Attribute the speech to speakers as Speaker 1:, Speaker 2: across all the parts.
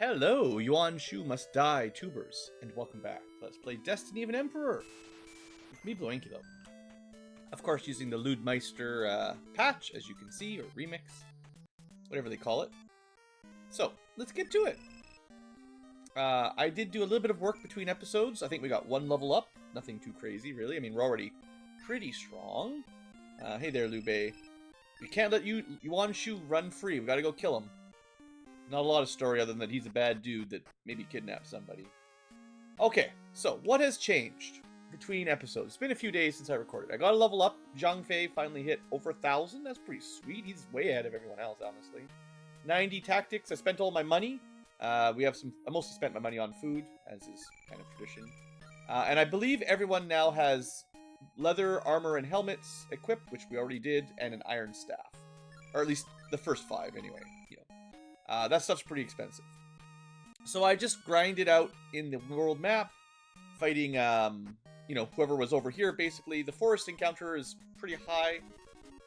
Speaker 1: Hello, Yuan Shu Must Die tubers, and welcome back. Let's play Destiny of an Emperor with me, BlueAnkylo. Of course, using the Ludmeister patch, as you can see, or remix, whatever they call it. So, let's get to it. I did do a little bit of work between episodes. I think we got one level up. Nothing too crazy, really. I mean, we're already pretty strong. Hey there, Liu Bei. We can't let Yuan Shu run free. We gotta go kill him. Not a lot of story other than that he's a bad dude that maybe kidnapped somebody. Okay, so what has changed between episodes? It's been a few days since I recorded. I got a level up. Zhang Fei finally hit over 1,000. That's pretty sweet. He's way ahead of everyone else, honestly. 90 tactics. I spent all my money. I mostly spent my money on food, as is kind of tradition. And I believe everyone now has leather, armor, and helmets equipped, which we already did, and an iron staff. Or at least the first 5, anyway. That stuff's pretty expensive. So I just grinded out in the world map, fighting, whoever was over here, basically. The forest encounter is pretty high,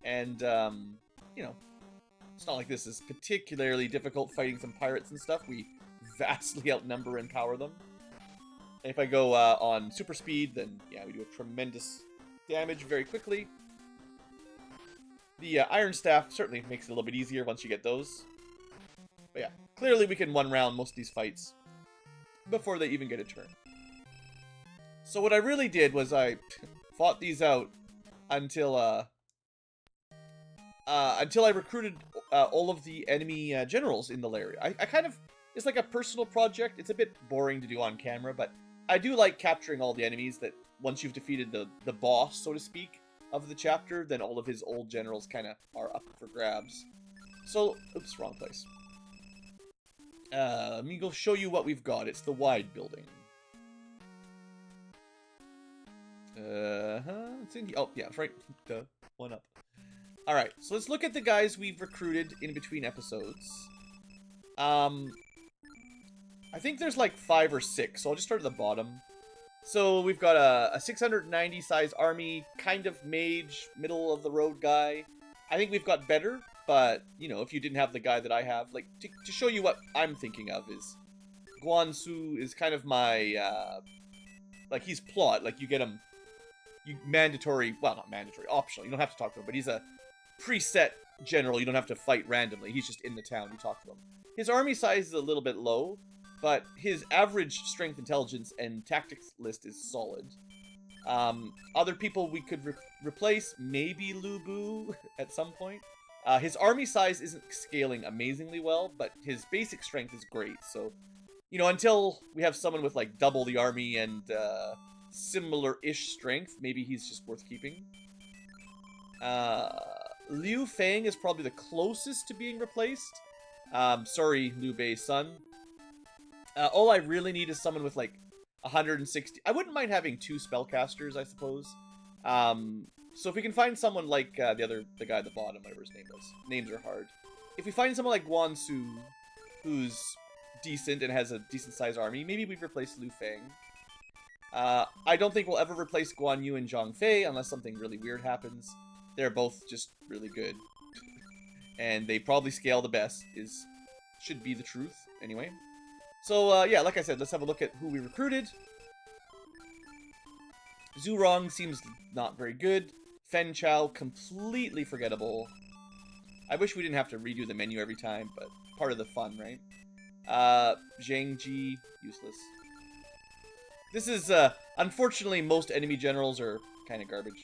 Speaker 1: and, it's not like this is particularly difficult fighting some pirates and stuff. We vastly outnumber and power them. And if I go on super speed, then, yeah, we do a tremendous damage very quickly. The iron staff certainly makes it a little bit easier once you get those. But yeah, clearly we can one-round most of these fights before they even get a turn. So what I really did was I fought these out until I recruited all of the enemy generals in the lair. I kind of, it's like a personal project. It's a bit boring to do on camera, but I do like capturing all the enemies that once you've defeated the boss, so to speak, of the chapter, then all of his old generals kind of are up for grabs. So, oops, wrong place. Let me go show you what we've got. It's the wide building. It's in the, oh, yeah, it's right. Duh. One up. Alright, so let's look at the guys we've recruited in between episodes. I think there's like 5 or 6, so I'll just start at the bottom. So we've got a 690 size army, kind of mage, middle of the road guy. I think we've got better. But, if you didn't have the guy that I have, like, to show you what I'm thinking of is, Guan is kind of my, he's plot. Like, you get him, not mandatory, optional. You don't have to talk to him, but he's a preset general. You don't have to fight randomly. He's just in the town. You talk to him. His army size is a little bit low, but his average strength, intelligence, and tactics list is solid. Other people we could replace, maybe Lu Bu at some point. His army size isn't scaling amazingly well, but his basic strength is great. So, until we have someone with, like, double the army and similar-ish strength, maybe he's just worth keeping. Liu Fang is probably the closest to being replaced. Sorry, Liu Bei's son. All I really need is someone with, like, 160... I wouldn't mind having 2 spellcasters, I suppose. So if we can find someone like the guy at the bottom, whatever his name is. Names are hard. If we find someone like Guan Su, who's decent and has a decent-sized army, maybe we'd replace Liu Fang. I don't think we'll ever replace Guan Yu and Zhang Fei unless something really weird happens. They're both just really good. And they probably scale the best, should be the truth, anyway. So, yeah, like I said, let's have a look at who we recruited. Zhu Rong seems not very good. Fen Chao, completely forgettable. I wish we didn't have to redo the menu every time, but part of the fun, right? Zhang Ji, useless. This is, unfortunately, most enemy generals are kind of garbage.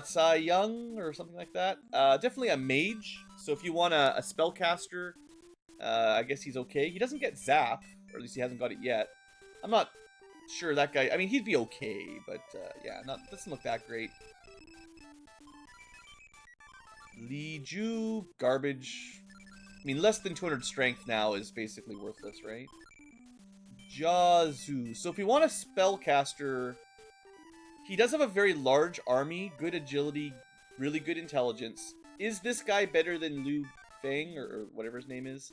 Speaker 1: Tsai Young, or something like that. Definitely a mage, so if you want a spellcaster, I guess he's okay. He doesn't get Zap, or at least he hasn't got it yet. I'm not sure that guy, I mean, he'd be okay, but, yeah, doesn't look that great. Li Ju, garbage. I mean, less than 200 strength now is basically worthless, right? Jiazu. So if we want a spellcaster, he does have a very large army, good agility, really good intelligence. Is this guy better than Liu Fang, or whatever his name is?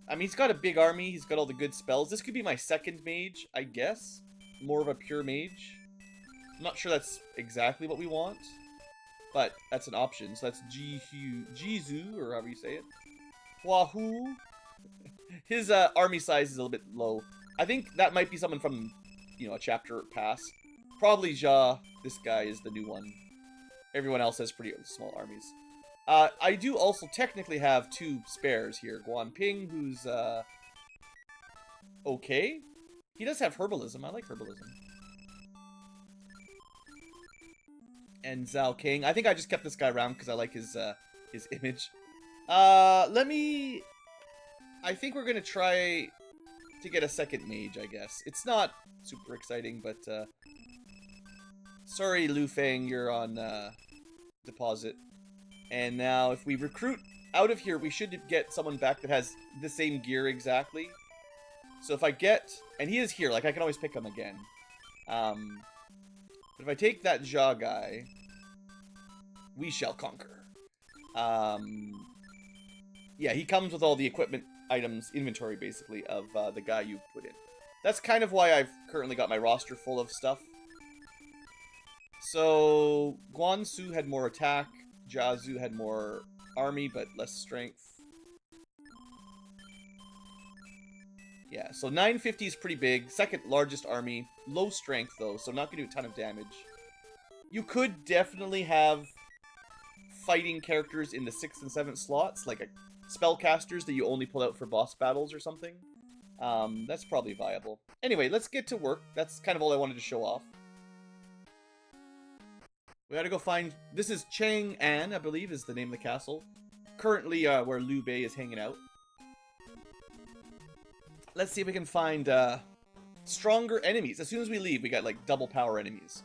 Speaker 1: I mean, he's got a big army. He's got all the good spells. This could be my second mage, I guess. More of a pure mage. I'm not sure that's exactly what we want, but that's an option. So that's Jizu, or however you say it. Huahu. His army size is a little bit low. I think that might be someone from, you know, a chapter past. Probably Ja. This guy is the new one. Everyone else has pretty small armies. I do also technically have 2 spares here. Guan Ping, who's okay. He does have herbalism. I like herbalism. And Zhao King. I think I just kept this guy around because I like his image. Let me... I think we're gonna try to get a second mage, I guess. It's not super exciting, but sorry, Lu Feng, you're on deposit. And now, if we recruit out of here, we should get someone back that has the same gear exactly. So if I get... And he is here, like, I can always pick him again. But if I take that Ja guy, we shall conquer. Yeah, he comes with all the equipment items, inventory, basically, of the guy you put in. That's kind of why I've currently got my roster full of stuff. So, Guansu had more attack, Jiazu had more army, but less strength. Yeah, so 950 is pretty big. Second largest army. Low strength, though, so not going to do a ton of damage. You could definitely have fighting characters in the 6th and 7th slots, like spellcasters that you only pull out for boss battles or something. That's probably viable. Anyway, let's get to work. That's kind of all I wanted to show off. We gotta go find... This is Chang'an, I believe, is the name of the castle. Currently, where Liu Bei is hanging out. Let's see if we can find stronger enemies. As soon as we leave, we got, like, double power enemies.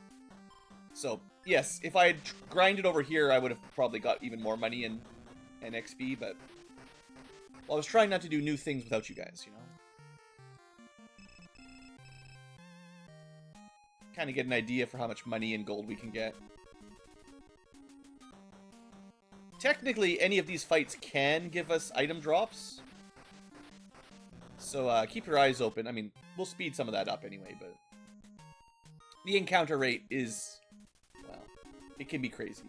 Speaker 1: So, yes, if I had grinded over here, I would have probably got even more money and XP, but... Well, I was trying not to do new things without you guys, you know? Kind of get an idea for how much money and gold we can get. Technically, any of these fights can give us item drops. So, keep your eyes open. I mean, we'll speed some of that up anyway, but... The encounter rate is... Well, it can be crazy.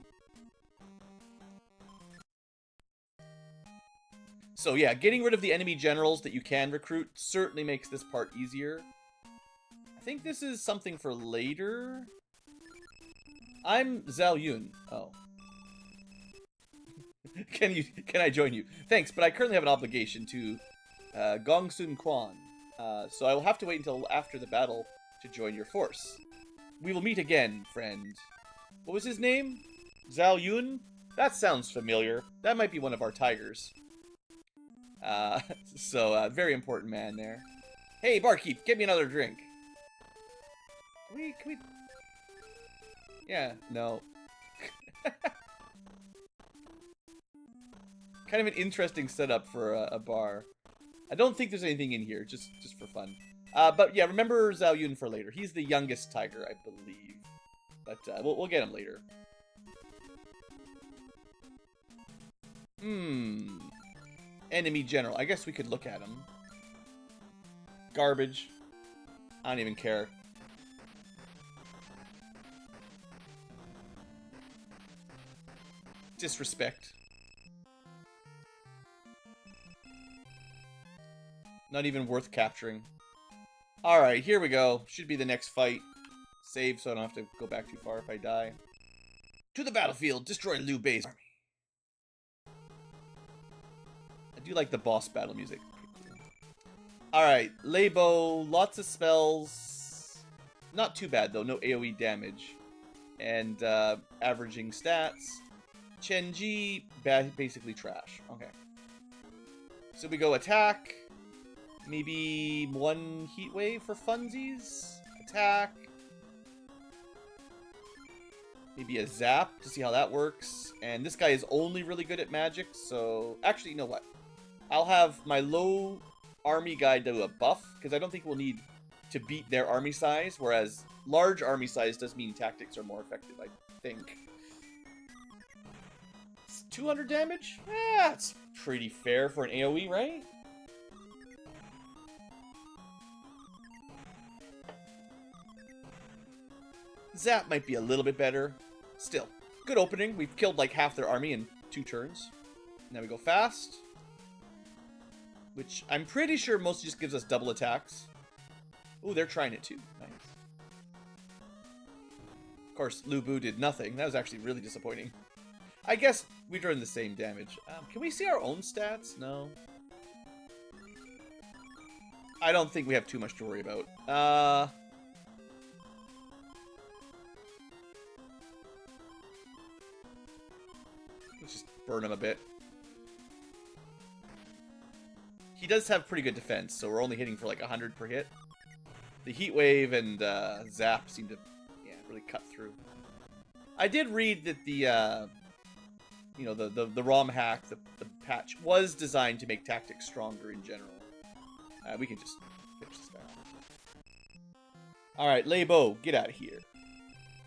Speaker 1: So yeah, getting rid of the enemy generals that you can recruit certainly makes this part easier. I think this is something for later. I'm Zhao Yun. Oh. Can I join you? Thanks, but I currently have an obligation to Gong Sun Quan. So I will have to wait until after the battle to join your force. We will meet again, friend. What was his name? Zhao Yun? That sounds familiar. That might be one of our tigers. Very important man there. Hey, barkeep, get me another drink. Can we... Yeah, no. Kind of an interesting setup for a bar. I don't think there's anything in here, just for fun. But yeah, remember Zhao Yun for later. He's the youngest tiger, I believe. But we'll get him later. Enemy general. I guess we could look at him. Garbage. I don't even care. Disrespect. Not even worth capturing. Alright, here we go. Should be the next fight. Save so I don't have to go back too far if I die. To the battlefield. Destroy Liu Bei's army. I do like the boss battle music. Alright, Leibo, lots of spells. Not too bad though, no AoE damage. And averaging stats. Chenji, basically trash. Okay. So we go attack. Maybe one heat wave for funsies. Attack. Maybe a zap to see how that works. And this guy is only really good at magic, so... Actually, you know what? I'll have my low army guy do a buff, because I don't think we'll need to beat their army size, whereas large army size does mean tactics are more effective, I think. 200 damage? Yeah, that's pretty fair for an AoE, right? Zap might be a little bit better. Still, good opening. We've killed like half their army in 2 turns. Now we go fast. which I'm pretty sure mostly just gives us double attacks. Ooh, they're trying it too. Nice. Of course, Lubu did nothing. That was actually really disappointing. I guess we earned the same damage. Can we see our own stats? No. I don't think we have too much to worry about. Let's just burn him a bit. He does have pretty good defense, so we're only hitting for like 100 per hit. The Heat Wave and Zap seem to, really cut through. I did read that the, the Romhack, the patch, was designed to make tactics stronger in general. We can just finish this guy off. Alright, Lebo, get out of here.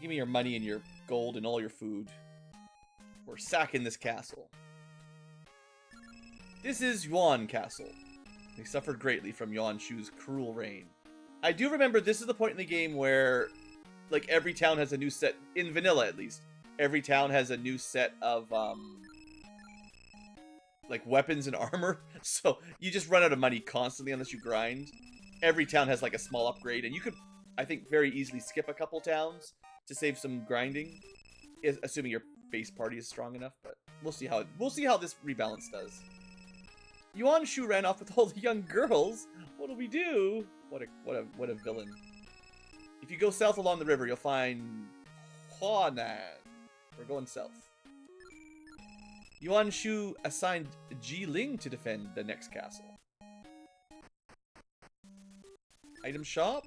Speaker 1: Give me your money and your gold and all your food. We're sacking this castle. This is Yuan Castle. They suffered greatly from Yuan Shu's cruel reign. I do remember this is the point in the game where, like, every town has a new set, in vanilla at least, every town has a new set of, like, weapons and armor. So you just run out of money constantly unless you grind. Every town has, like, a small upgrade, and you could, I think, very easily skip a couple towns to save some grinding, assuming your base party is strong enough, but we'll see how this rebalance does. Yuan Shu ran off with all the young girls. What'll we do? What a villain. If you go south along the river, you'll find Huanan. We're going south. Yuan Shu assigned Ji Ling to defend the next castle. Item shop?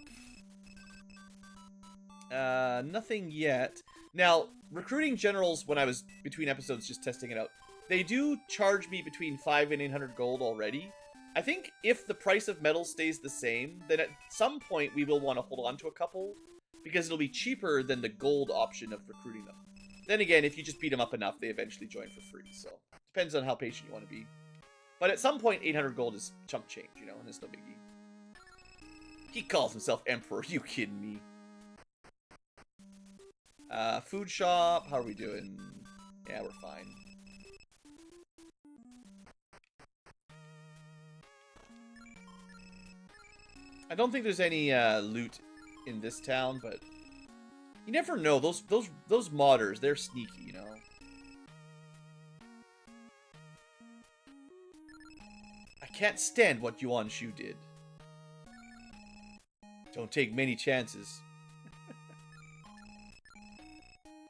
Speaker 1: Nothing yet. Now, recruiting generals, when I was between episodes just testing it out, they do charge me between 500 and 800 gold already. I think if the price of metal stays the same, then at some point we will want to hold on to a couple, because it'll be cheaper than the gold option of recruiting them. Then again, if you just beat them up enough, they eventually join for free, so depends on how patient you want to be. But at some point, 800 gold is chump change, and it's no biggie. He calls himself Emperor, are you kidding me? Food shop, how are we doing? Yeah, we're fine. I don't think there's any loot in this town, but you never know. Those modders, they're sneaky, I can't stand what Yuan Shu did. Don't take many chances.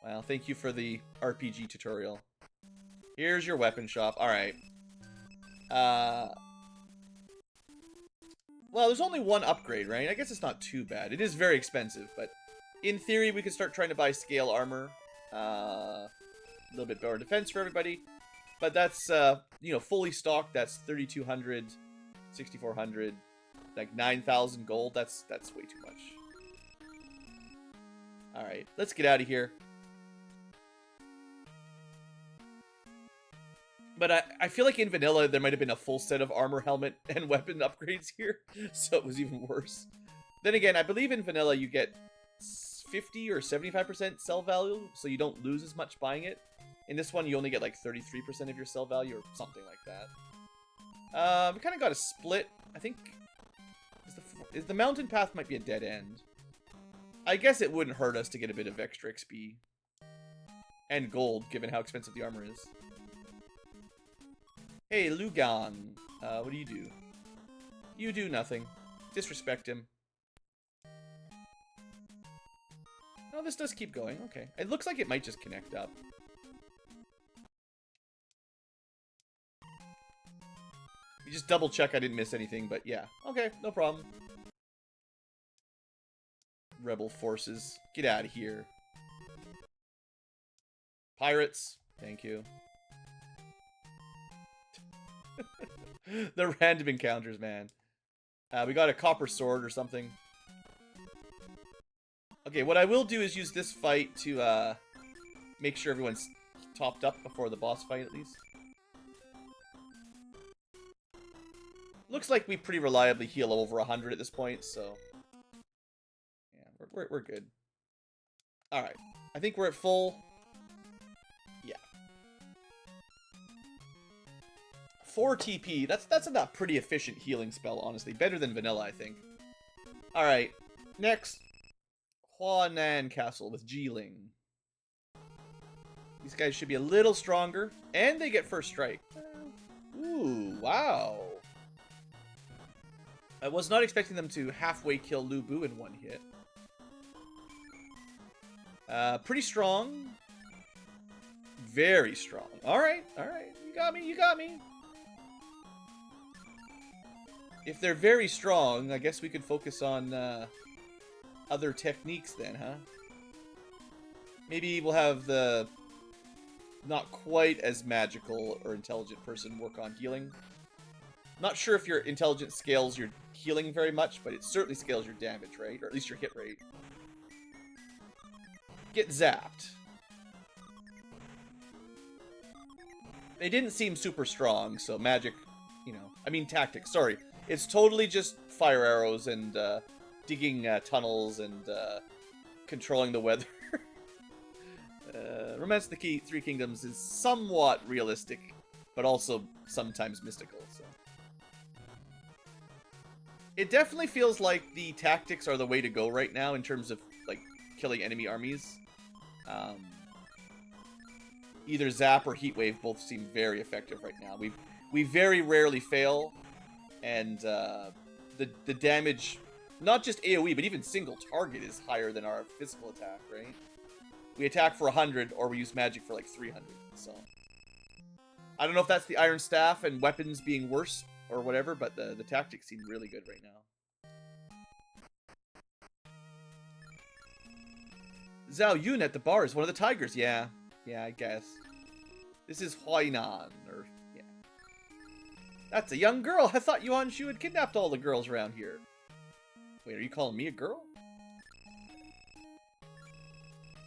Speaker 1: Well, thank you for the RPG tutorial. Here's your weapon shop. Alright. Well, there's only one upgrade, right? I guess it's not too bad. It is very expensive, but in theory, we could start trying to buy scale armor. A little bit better defense for everybody. But that's, fully stocked. That's 3,200, 6,400, like 9,000 gold. That's way too much. All right, let's get out of here. But I feel like in vanilla, there might have been a full set of armor, helmet, and weapon upgrades here. So it was even worse. Then again, I believe in vanilla, you get 50 or 75% sell value, so you don't lose as much buying it. In this one, you only get like 33% of your sell value or something like that. We kind of got a split. I think is the mountain path might be a dead end. I guess it wouldn't hurt us to get a bit of extra XP. And gold, given how expensive the armor is. Hey, Lugan. What do you do? You do nothing. Disrespect him. Oh, this does keep going. Okay. It looks like it might just connect up. You just double check I didn't miss anything, but yeah. Okay, no problem. Rebel forces. Get out of here. Pirates. Thank you. The random encounters, man. We got a copper sword or something. Okay, what I will do is use this fight to make sure everyone's topped up before the boss fight, at least. Looks like we pretty reliably heal over 100 at this point, so... yeah, we're good. Alright, I think we're at full... yeah. 4 TP. That's a pretty efficient healing spell, honestly. Better than vanilla, I think. Alright. Next. Huanan Castle with Jiling. These guys should be a little stronger. And they get first strike. Ooh, wow. I was not expecting them to halfway kill Lu Bu in one hit. Pretty strong. Very strong. Alright, alright. You got me, you got me. If they're very strong, I guess we could focus on other techniques then, huh? Maybe we'll have the not quite as magical or intelligent person work on healing. Not sure if your intelligence scales your healing very much, but it certainly scales your damage, right? Or at least your hit rate. Get zapped. They didn't seem super strong, so magic, you know. I mean tactics, sorry. It's totally just fire arrows and digging tunnels and controlling the weather. Romance of the Three Kingdoms is somewhat realistic, but also sometimes mystical, so. It definitely feels like the tactics are the way to go right now in terms of, like, killing enemy armies. Either Zap or Heat Wave both seem very effective right now. We very rarely fail, and the damage, not just AoE, but even single target is higher than our physical attack, right? We attack for 100, or we use magic for like 300, so. I don't know if that's the Iron Staff and weapons being worse or whatever, but the tactics seem really good right now. Zhao Yun at the bar is one of the tigers, yeah. Yeah, I guess. This is Huainan, or, yeah. That's a young girl! I thought Yuan Shu had kidnapped all the girls around here. Wait, are you calling me a girl?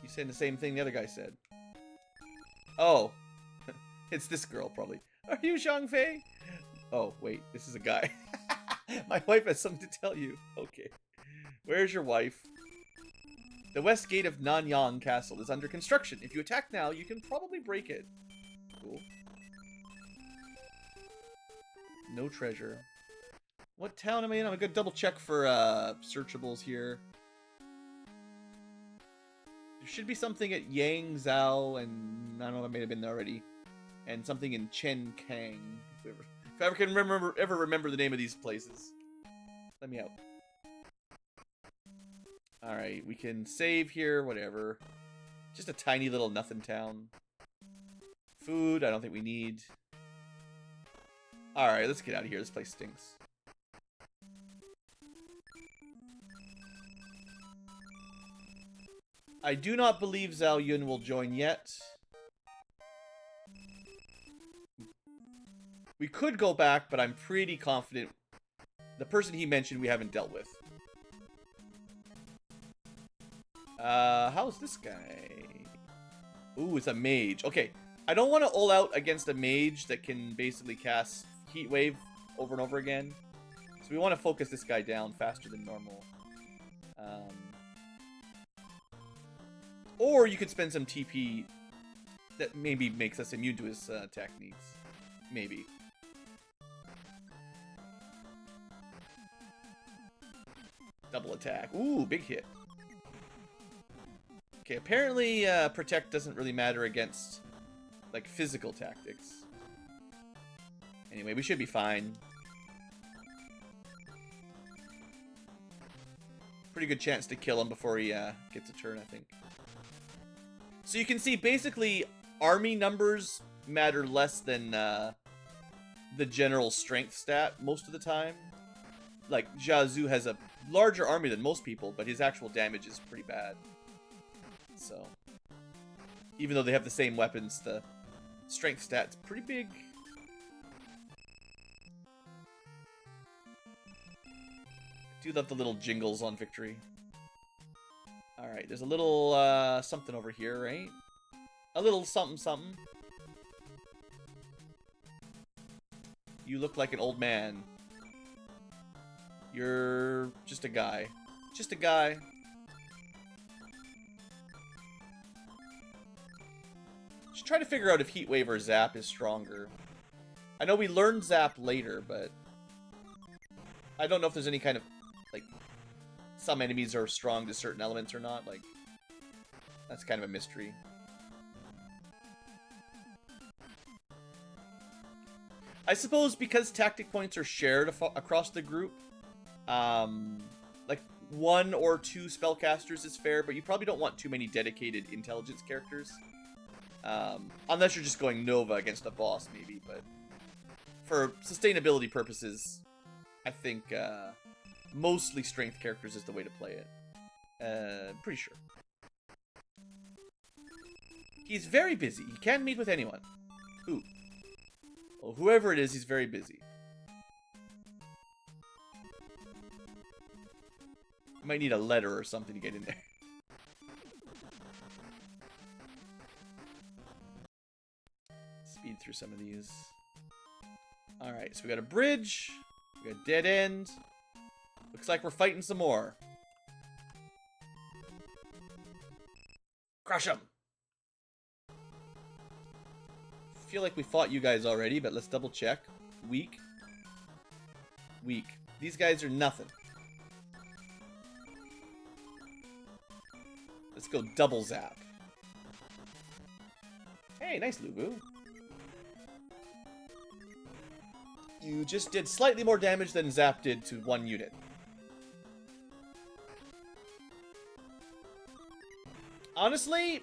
Speaker 1: You saying the same thing the other guy said. Oh. It's this girl, probably. Are you Zhang Fei? Oh, wait, this is a guy. My wife has something to tell you. Okay. Where's your wife? The west gate of Nanyang Castle is under construction. If you attack now, you can probably break it. Cool. No treasure. What town am I in? I'm gonna double check for searchables here. There should be something at Yang Zhao, and I don't know if I may have been there already. And something in Chen Kang. If I ever can remember the name of these places. Let me out. Alright, we can save here, whatever. Just a tiny little nothing town. Food, I don't think we need. Alright, let's get out of here. This place stinks. I do not believe Zhao Yun will join yet. We could go back, but I'm pretty confident the person he mentioned we haven't dealt with. How's this guy? Ooh, it's a mage. Okay, I don't want to ult out against a mage that can basically cast Heat Wave over and over again. So we want to focus this guy down faster than normal. Or you could spend some TP that maybe makes us immune to his techniques. Maybe. Double attack. Ooh, big hit. Okay, apparently Protect doesn't really matter against, like, physical tactics. Anyway, we should be fine. Pretty good chance to kill him before he gets a turn, I think. So you can see, basically, army numbers matter less than the general strength stat most of the time. Like, Jia Zhu has a larger army than most people, but his actual damage is pretty bad. So, even though they have the same weapons, the strength stat's pretty big. Do love the little jingles on victory. Alright, there's a little something over here, right? A little something something. You look like an old man. You're just a guy. Just a guy. Just try to figure out if Heat Wave or Zap is stronger. I know we learned Zap later, but I don't know if there's any kind of, like, some enemies are strong to certain elements or not. Like, that's kind of a mystery. I suppose because tactic points are shared across the group, like 1 or 2 spellcasters is fair, but you probably don't want too many dedicated intelligence characters. Unless you're just going Nova against a boss, maybe, but for sustainability purposes, I think mostly strength characters is the way to play it. Pretty sure. He's very busy. He can't meet with anyone. Who? Well, whoever it is, he's very busy. You might need a letter or something to get in there. Speed through some of these. Alright, so we got a bridge. We got a dead end. Looks like we're fighting some more. Crush him! Feel like we fought you guys already, but let's double check. Weak. Weak. These guys are nothing. Let's go double zap. Hey, nice Lubu. You just did slightly more damage than Zap did to 1 unit. Honestly,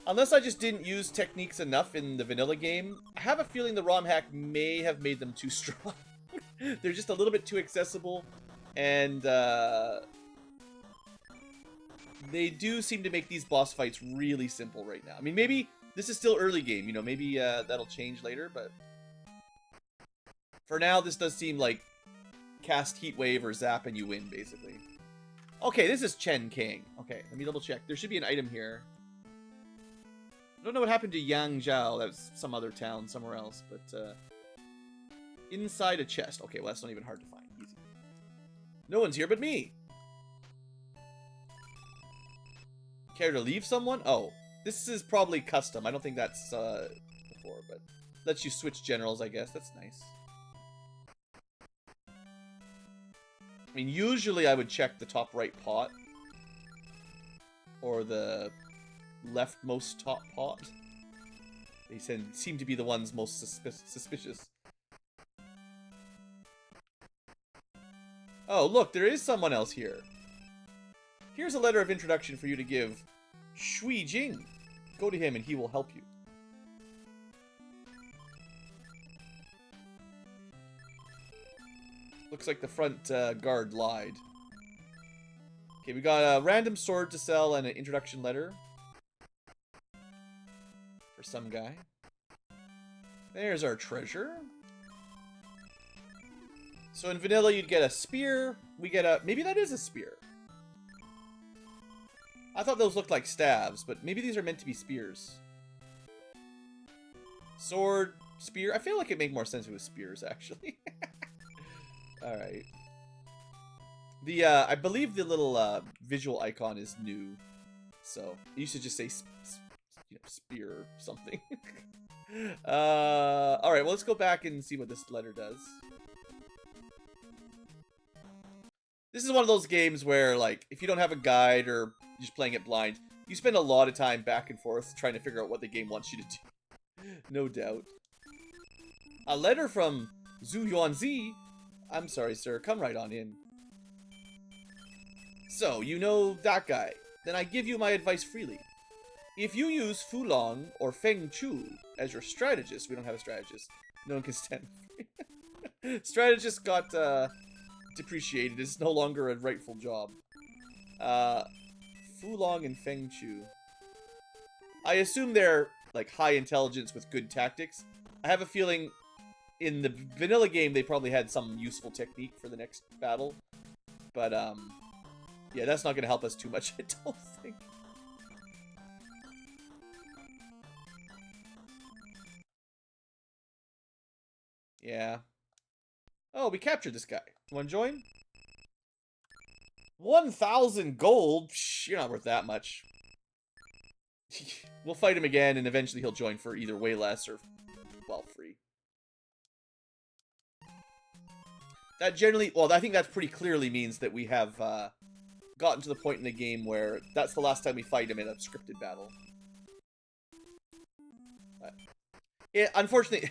Speaker 1: unless I just didn't use techniques enough in the vanilla game, I have a feeling the Romhack may have made them too strong. They're just a little bit too accessible, and they do seem to make these boss fights really simple right now. I mean, maybe this is still early game, you know, maybe that'll change later, but for now, this does seem like cast Heat Wave or Zap and you win, basically. Okay, this is Chen King. Okay, let me double check. There should be an item here. I don't know what happened to Yangzhou. That was some other town somewhere else, but inside a chest. Okay, well, that's not even hard to find. Easy. No one's here but me. Care to leave someone? Oh, this is probably custom. I don't think that's before, but lets you switch generals, I guess. That's nice. I mean, usually I would check the top right pot. Or the leftmost top pot. They seem to be the ones most suspicious. Oh, look, there is someone else here. Here's a letter of introduction for you to give Shui Jing. Go to him and he will help you. Looks like the front guard lied. Okay, we got a random sword to sell and an introduction letter. For some guy. There's our treasure. So in vanilla you'd get a spear. We get a... Maybe that is a spear. I thought those looked like staves, but maybe these are meant to be spears. Sword, spear. I feel like it'd make more sense if it was spears, actually. Alright. The, I believe the little, visual icon is new. So, it used to just say, you know, spear or something. Alright, well, let's go back and see what this letter does. This is one of those games where, like, if you don't have a guide or you're just playing it blind, you spend a lot of time back and forth trying to figure out what the game wants you to do. No doubt. A letter from Zhu Yuanzi. I'm sorry, sir. Come right on in. So, you know that guy. Then I give you my advice freely. If you use Fulong or Feng Chu as your strategist, we don't have a strategist. No one can stand. Strategist got depreciated. It's no longer a rightful job. Fulong and Feng Chu. I assume they're like high intelligence with good tactics. I have a feeling in the vanilla game they probably had some useful technique for the next battle. But yeah, that's not going to help us too much, I don't think. Yeah. Oh, we captured this guy. You want to join? 1,000 gold? Psh, you're not worth that much. We'll fight him again, and eventually he'll join for either way less or, well, free. That generally, well, I think that pretty clearly means that we have gotten to the point in the game where that's the last time we fight him in a scripted battle. But unfortunately,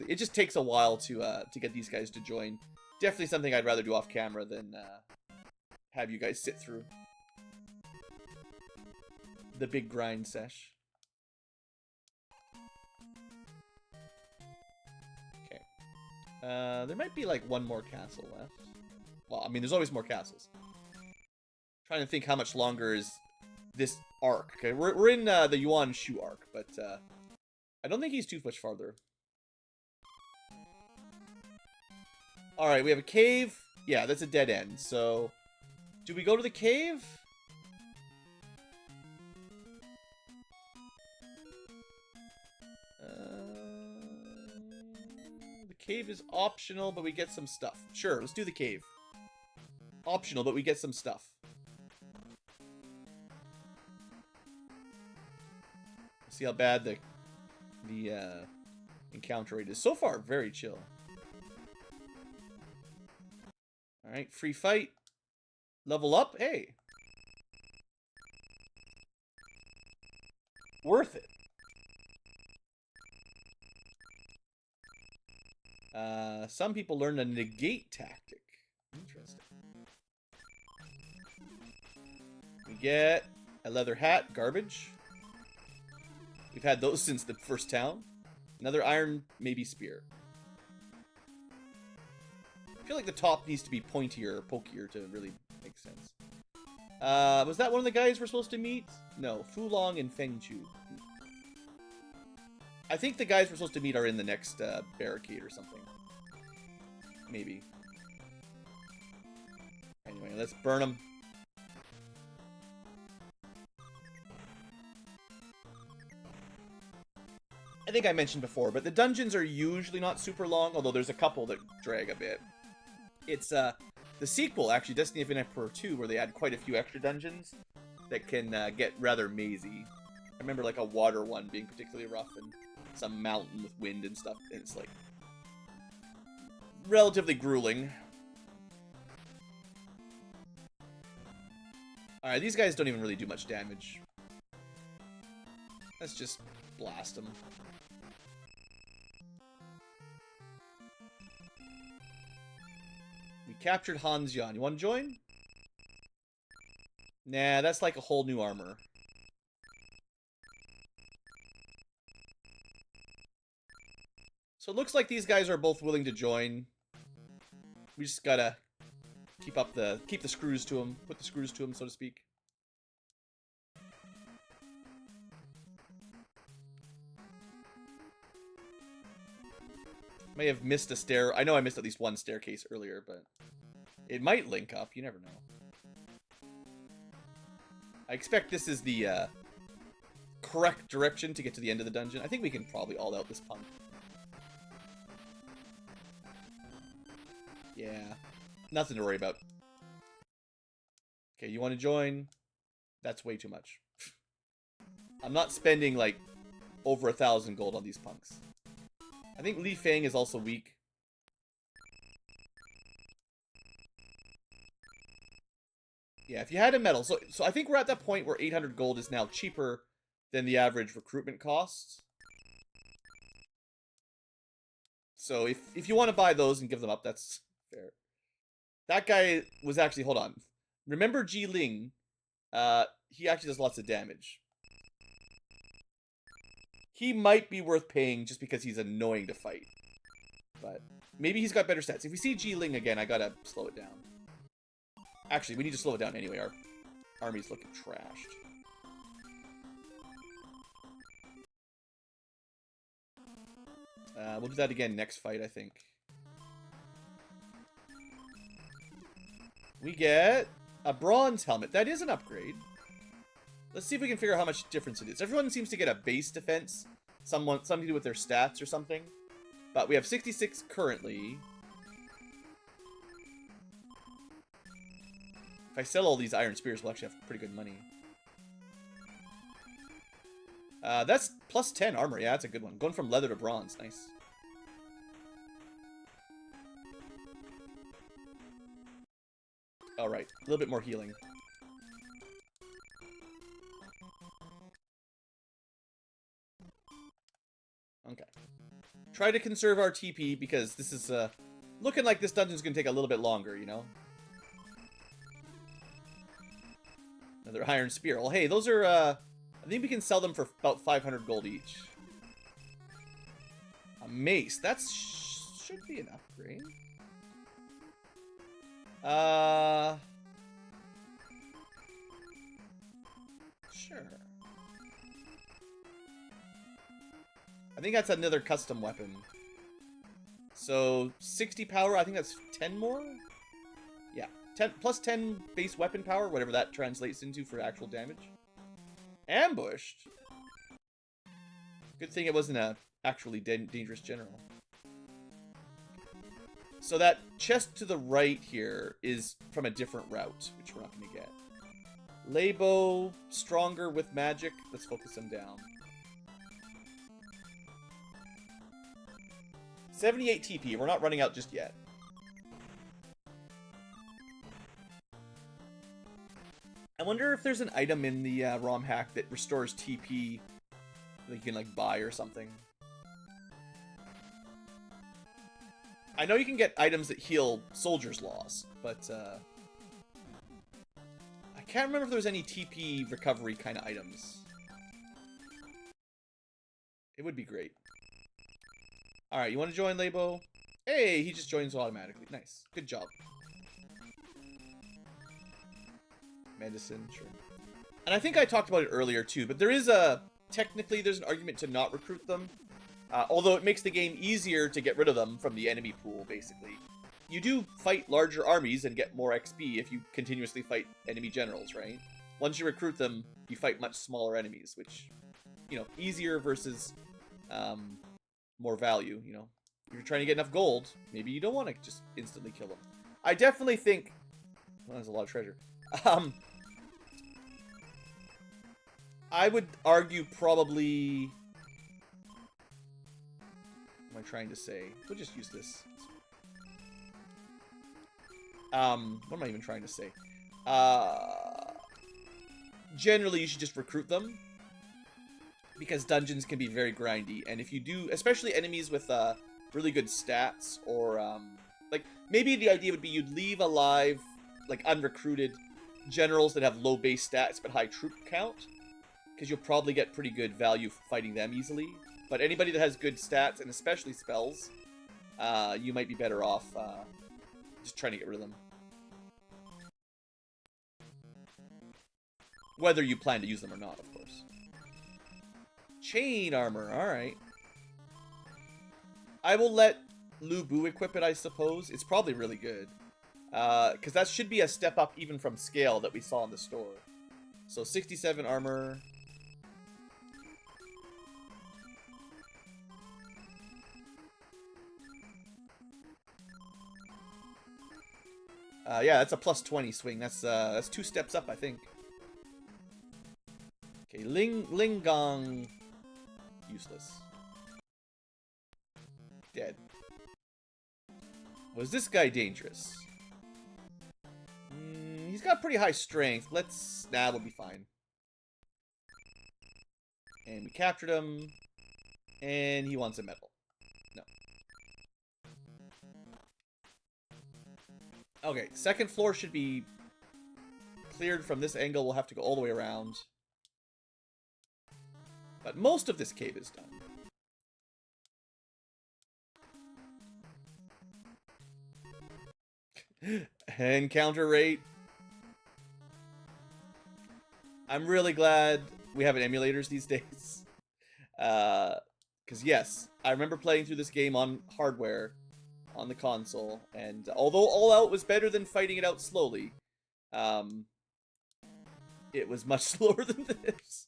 Speaker 1: it just takes a while to get these guys to join. Definitely something I'd rather do off camera than have you guys sit through the big grind sesh. Okay. There might be like one more castle left. Well, I mean, there's always more castles. Trying to think how much longer is this arc. Okay, we're in the Yuan Shu arc, but I don't think he's too much farther. All right, we have a cave. Yeah, that's a dead end. So, do we go to the cave? The cave is optional, but we get some stuff. Sure, let's do the cave. Optional, but we get some stuff. See how bad the encounter rate is. So far, very chill. Alright, free fight. Level up. Hey. Worth it. Some people learn a negate tactic. Interesting. We get a leather hat. Garbage. We've had those since the first town. Another iron, maybe spear. I feel like the top needs to be pointier or pokier to really make sense. Was that one of the guys we're supposed to meet? No, Fulong and Feng Chu. I think the guys we're supposed to meet are in the next barricade or something. Maybe. Anyway, let's burn them. I think I mentioned before, but the dungeons are usually not super long, although there's a couple that drag a bit. It's the sequel, actually, Destiny of an Emperor 2, where they add quite a few extra dungeons that can get rather mazy. I remember like a water one being particularly rough, and some mountain with wind and stuff, and it's like relatively grueling. Alright, these guys don't even really do much damage. Let's just blast them. We captured Hanxian. You want to join? Nah, that's like a whole new armor. So it looks like these guys are both willing to join. We just gotta keep the screws to them, put the screws to them, so to speak. May have missed a stair. I know I missed at least one staircase earlier, but it might link up. You never know. I expect this is the correct direction to get to the end of the dungeon. I think we can probably all out this punk. Yeah. Nothing to worry about. Okay, you want to join? That's way too much. I'm not spending, like, over 1,000 gold on these punks. I think Li Fang is also weak. Yeah, if you had a medal. So I think we're at that point where 800 gold is now cheaper than the average recruitment cost. So if you want to buy those and give them up, that's fair. That guy was actually, hold on. Remember Ji Ling? He actually does lots of damage. He might be worth paying just because he's annoying to fight. But maybe he's got better stats. If we see Ji Ling again, I gotta slow it down. Actually, we need to slow it down anyway. Our army's looking trashed. We'll do that again next fight, I think. We get a bronze helmet. That is an upgrade. Let's see if we can figure out how much difference it is. Everyone seems to get a base defense. Something to do with their stats or something. But we have 66 currently. If I sell all these iron spears, we'll actually have pretty good money. That's plus 10 armor. Yeah, that's a good one. Going from leather to bronze. Nice. All right, a little bit more healing. Okay. Try to conserve our TP because this is looking like this dungeon's gonna take a little bit longer, you know? Another iron spear. Well, hey, those are, I think we can sell them for about 500 gold each. A mace. That should be an upgrade. Sure. I think that's another custom weapon. So, 60 power, I think that's 10 more? Yeah, 10 plus 10 base weapon power, whatever that translates into for actual damage. Ambushed? Good thing it wasn't a actually dangerous general. So that chest to the right here is from a different route, which we're not going to get. Labo, stronger with magic. Let's focus him down. 78 TP. We're not running out just yet. I wonder if there's an item in the Romhack that restores TP that you can, like, buy or something. I know you can get items that heal soldiers' loss, but I can't remember if there was any TP recovery kind of items. It would be great. Alright, you want to join Labo? Hey, he just joins automatically. Nice. Good job. Medicine, sure. And I think I talked about it earlier too, but there is technically there's an argument to not recruit them. Although it makes the game easier to get rid of them from the enemy pool, basically. You do fight larger armies and get more XP if you continuously fight enemy generals, right? Once you recruit them, you fight much smaller enemies, which, you know, easier versus more value, you know. If you're trying to get enough gold, maybe you don't want to just instantly kill them. I definitely think... Well, there's a lot of treasure. I would argue probably... What am I trying to say? We'll just use this. What am I even trying to say? Generally, you should just recruit them. Because dungeons can be very grindy. And if you do, especially enemies with really good stats, or like, maybe the idea would be you'd leave alive, like, unrecruited generals that have low base stats but high troop count. Because you'll probably get pretty good value fighting them easily. But anybody that has good stats, and especially spells, you might be better off just trying to get rid of them. Whether you plan to use them or not, of course. Chain armor, alright. I will let Lubu equip it, I suppose. It's probably really good. Because that should be a step up even from scale that we saw in the store. So 67 armor... yeah, that's a plus 20 swing. That's 2 steps up, I think. Okay, Lingong. Useless. Dead. Was this guy dangerous? He's got pretty high strength. Nah, we'll be fine. And we captured him. And he wants a medal. No. Okay, second floor should be cleared from this angle. We'll have to go all the way around. But most of this cave is done. Encounter rate. I'm really glad we have emulators these days. Because yes, I remember playing through this game on hardware on the console, and although All Out was better than fighting it out slowly, it was much slower than this.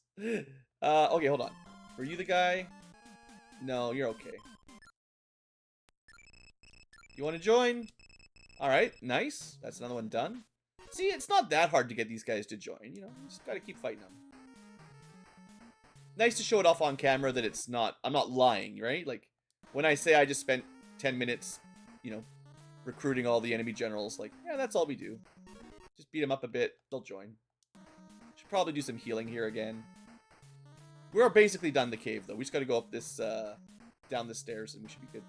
Speaker 1: Okay, hold on. Were you the guy? No, you're okay. You want to join? Alright, nice. That's another one done. See, it's not that hard to get these guys to join, you know? You just gotta keep fighting them. Nice to show it off on camera that it's not... I'm not lying, right? Like, when I say I just spent 10 minutes, you know, recruiting all the enemy generals, like, yeah, that's all we do. Just beat them up a bit. They'll join. Should probably do some healing here again. We're basically done the cave, though. We just got to go up this, down the stairs, and we should be good.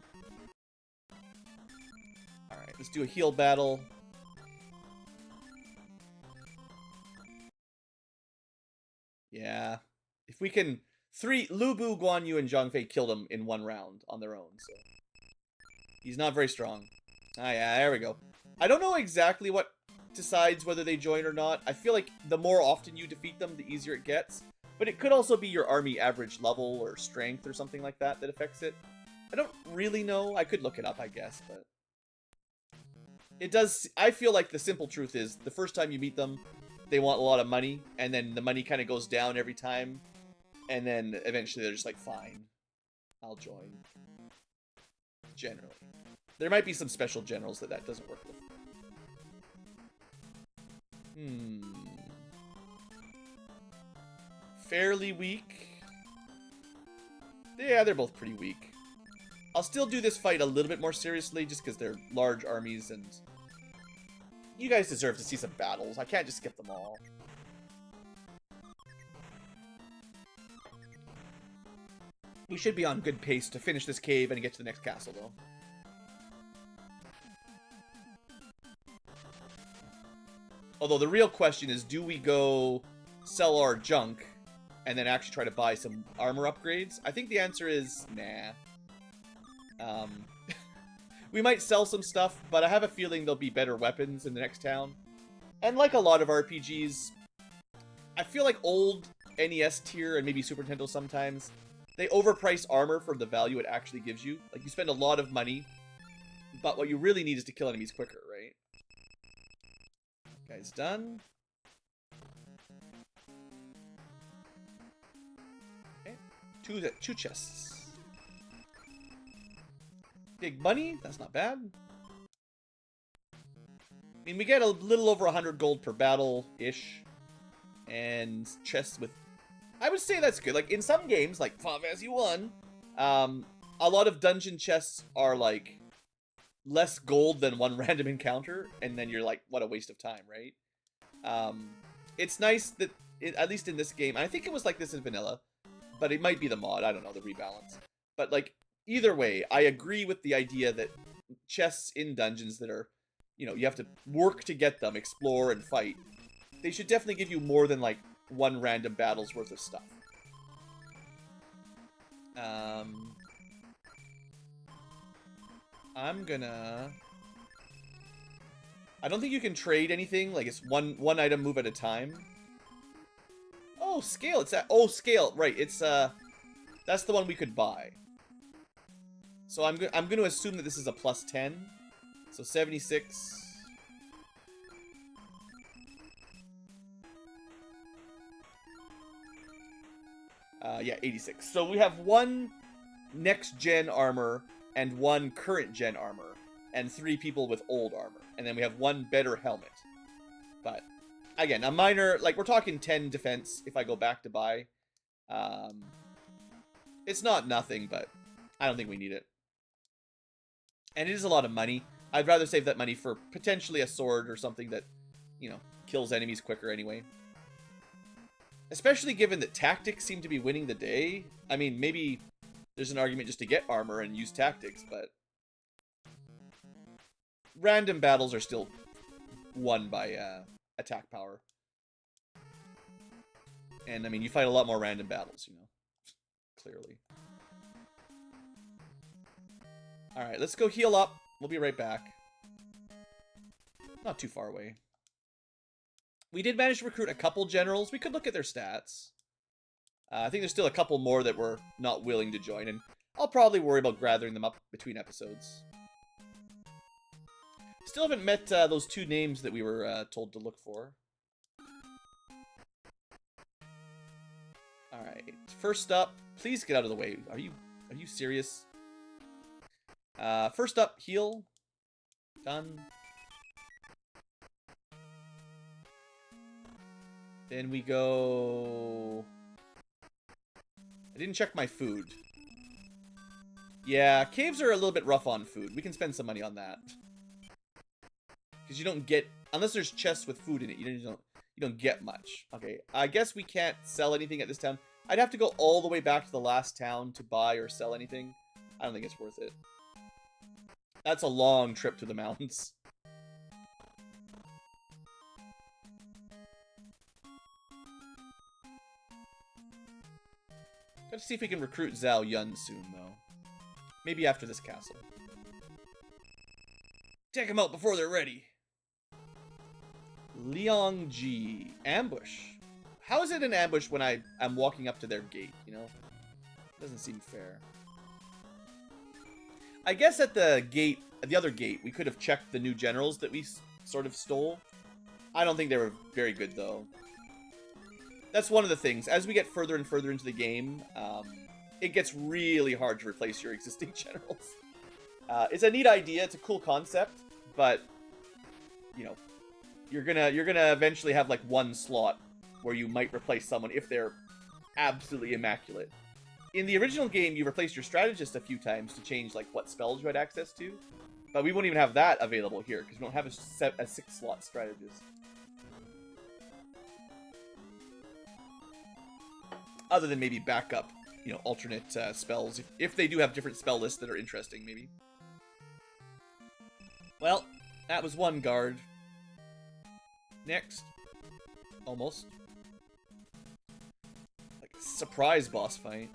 Speaker 1: Alright, let's do a heal battle. Yeah. If we can... Lu Bu, Guan Yu, and Zhang Fei killed him in one round on their own, so... He's not very strong. Ah, yeah, there we go. I don't know exactly what decides whether they join or not. I feel like the more often you defeat them, the easier it gets. But it could also be your army average level or strength or something like that that affects it. I don't really know. I could look it up, I guess, but... It does... I feel like the simple truth is, the first time you meet them, they want a lot of money, and then the money kind of goes down every time, and then eventually they're just like, fine, I'll join. Generally. There might be some special generals that doesn't work with. Fairly weak. Yeah, they're both pretty weak. I'll still do this fight a little bit more seriously, just because they're large armies, and you guys deserve to see some battles. I can't just skip them all. We should be on good pace to finish this cave and get to the next castle, though. Although the real question is, do we go sell our junk and then actually try to buy some armor upgrades? I think the answer is nah. We might sell some stuff, but I have a feeling there'll be better weapons in the next town. And like a lot of RPGs, I feel like old NES tier and maybe Super Nintendo sometimes, they overprice armor for the value it actually gives you. Like, you spend a lot of money, but what you really need is to kill enemies quicker, right? Guy's done. Okay. Two chests. Big money, that's not bad. I mean, we get a little over 100 gold per battle-ish. And chests with... I would say that's good. Like, in some games, like Final Fantasy 1, a lot of dungeon chests are, like, less gold than one random encounter. And then you're like, what a waste of time, right? It's nice that, at least in this game, and I think it was like this in vanilla, but it might be the mod, I don't know, the rebalance. But, like, either way, I agree with the idea that chests in dungeons that are, you know, you have to work to get them, explore, and fight. They should definitely give you more than, like, one random battle's worth of stuff. I'm gonna... I don't think you can trade anything. Like, it's one item move at a time. Oh, scale. It's that. Oh, scale. Right. It's that's the one we could buy. So I'm going to assume that this is a plus 10. So 76. Yeah, 86. So we have one next-gen armor and one current-gen armor, and 3 people with old armor. And then we have one better helmet. But, again, a minor... Like, we're talking 10 defense if I go back to buy. It's not nothing, but I don't think we need it. And it is a lot of money. I'd rather save that money for potentially a sword or something that, you know, kills enemies quicker anyway. Especially given that tactics seem to be winning the day. I mean, maybe there's an argument just to get armor and use tactics, but... Random battles are still won by attack power. And, I mean, you fight a lot more random battles, you know. Clearly. Alright, let's go heal up. We'll be right back. Not too far away. We did manage to recruit a couple generals. We could look at their stats. I think there's still a couple more that were not willing to join, and I'll probably worry about gathering them up between episodes. Still haven't met those 2 names that we were told to look for. Alright, first up, please get out of the way. Are you serious? First up, heal. Done. Then we go... I didn't check my food. Yeah, caves are a little bit rough on food. We can spend some money on that. Because you don't get, unless there's chests with food in it, you don't get much. Okay, I guess we can't sell anything at this town. I'd have to go all the way back to the last town to buy or sell anything. I don't think it's worth it. That's a long trip to the mountains. Gotta see if we can recruit Zhao Yun soon, though. Maybe after this castle. Take them out before they're ready. Liangji. Ambush. How is it an ambush when I'm walking up to their gate, you know? Doesn't seem fair. I guess at the gate, at the other gate, we could have checked the new generals that we sort of stole. I don't think they were very good, though. That's one of the things. As we get further and further into the game, it gets really hard to replace your existing generals. It's a neat idea. It's a cool concept, but you know, you're gonna eventually have like one slot where you might replace someone if they're absolutely immaculate. In the original game, you replaced your strategist a few times to change like what spells you had access to, but we won't even have that available here because we don't have a 6-slot strategist. Other than maybe backup, you know, alternate spells. If they do have different spell lists that are interesting, maybe. Well, that was one guard. Next. Almost. Like a surprise boss fight.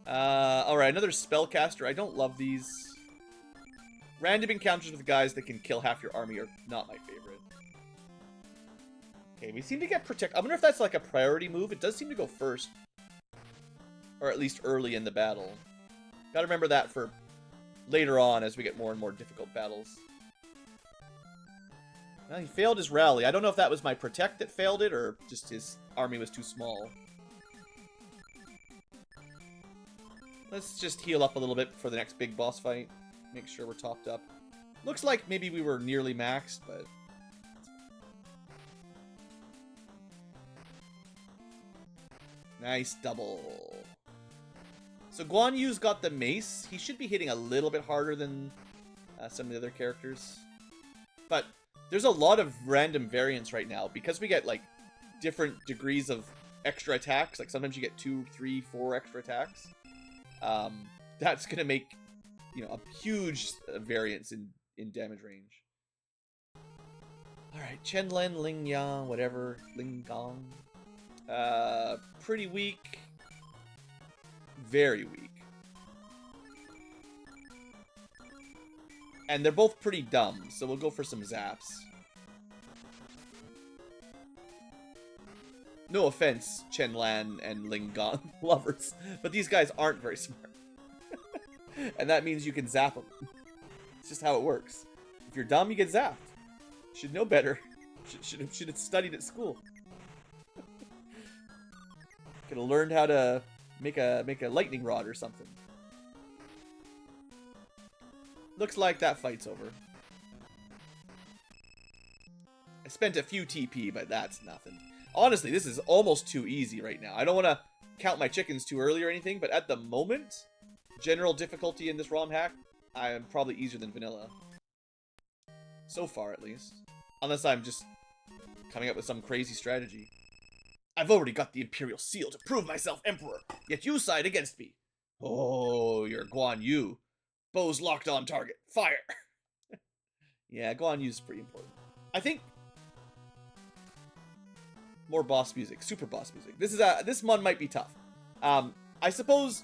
Speaker 1: Alright, another spellcaster. I don't love these. Random encounters with guys that can kill half your army are not my favorite. Okay, we seem to get protect. I wonder if that's like a priority move. It does seem to go first. Or at least early in the battle. Gotta remember that for later on as we get more and more difficult battles. Well, he failed his rally. I don't know if that was my protect that failed it or just his army was too small. Let's just heal up a little bit for the next big boss fight. Make sure we're topped up. Looks like maybe we were nearly maxed, but... Nice double. So Guan Yu's got the mace. He should be hitting a little bit harder than some of the other characters. But there's a lot of random variants right now. Because we get, like, different degrees of extra attacks. Like, sometimes you get 2, 3, 4 extra attacks. That's going to make, you know, a huge variance in damage range. Alright, Chenlen, Lingyang, whatever. Linggong. Pretty weak. Very weak. And they're both pretty dumb, so we'll go for some zaps. No offense, Chenlan and Linggong lovers, but these guys aren't very smart. And that means you can zap them. It's just how it works. If you're dumb, you get zapped. You should know better. Should have studied at school. Could have learned how to make a lightning rod or something. Looks like that fight's over. I spent a few TP, but that's nothing. Honestly, this is almost too easy right now. I don't want to count my chickens too early or anything, but at the moment, general difficulty in this Romhack, I am probably easier than vanilla. So far, at least. Unless I'm just coming up with some crazy strategy. I've already got the Imperial Seal to prove myself Emperor, yet you side against me. Oh, you're Guan Yu. Bow's locked on target. Fire! Yeah, Guan Yu's pretty important. I think... More boss music. Super boss music. This one might be tough. I suppose,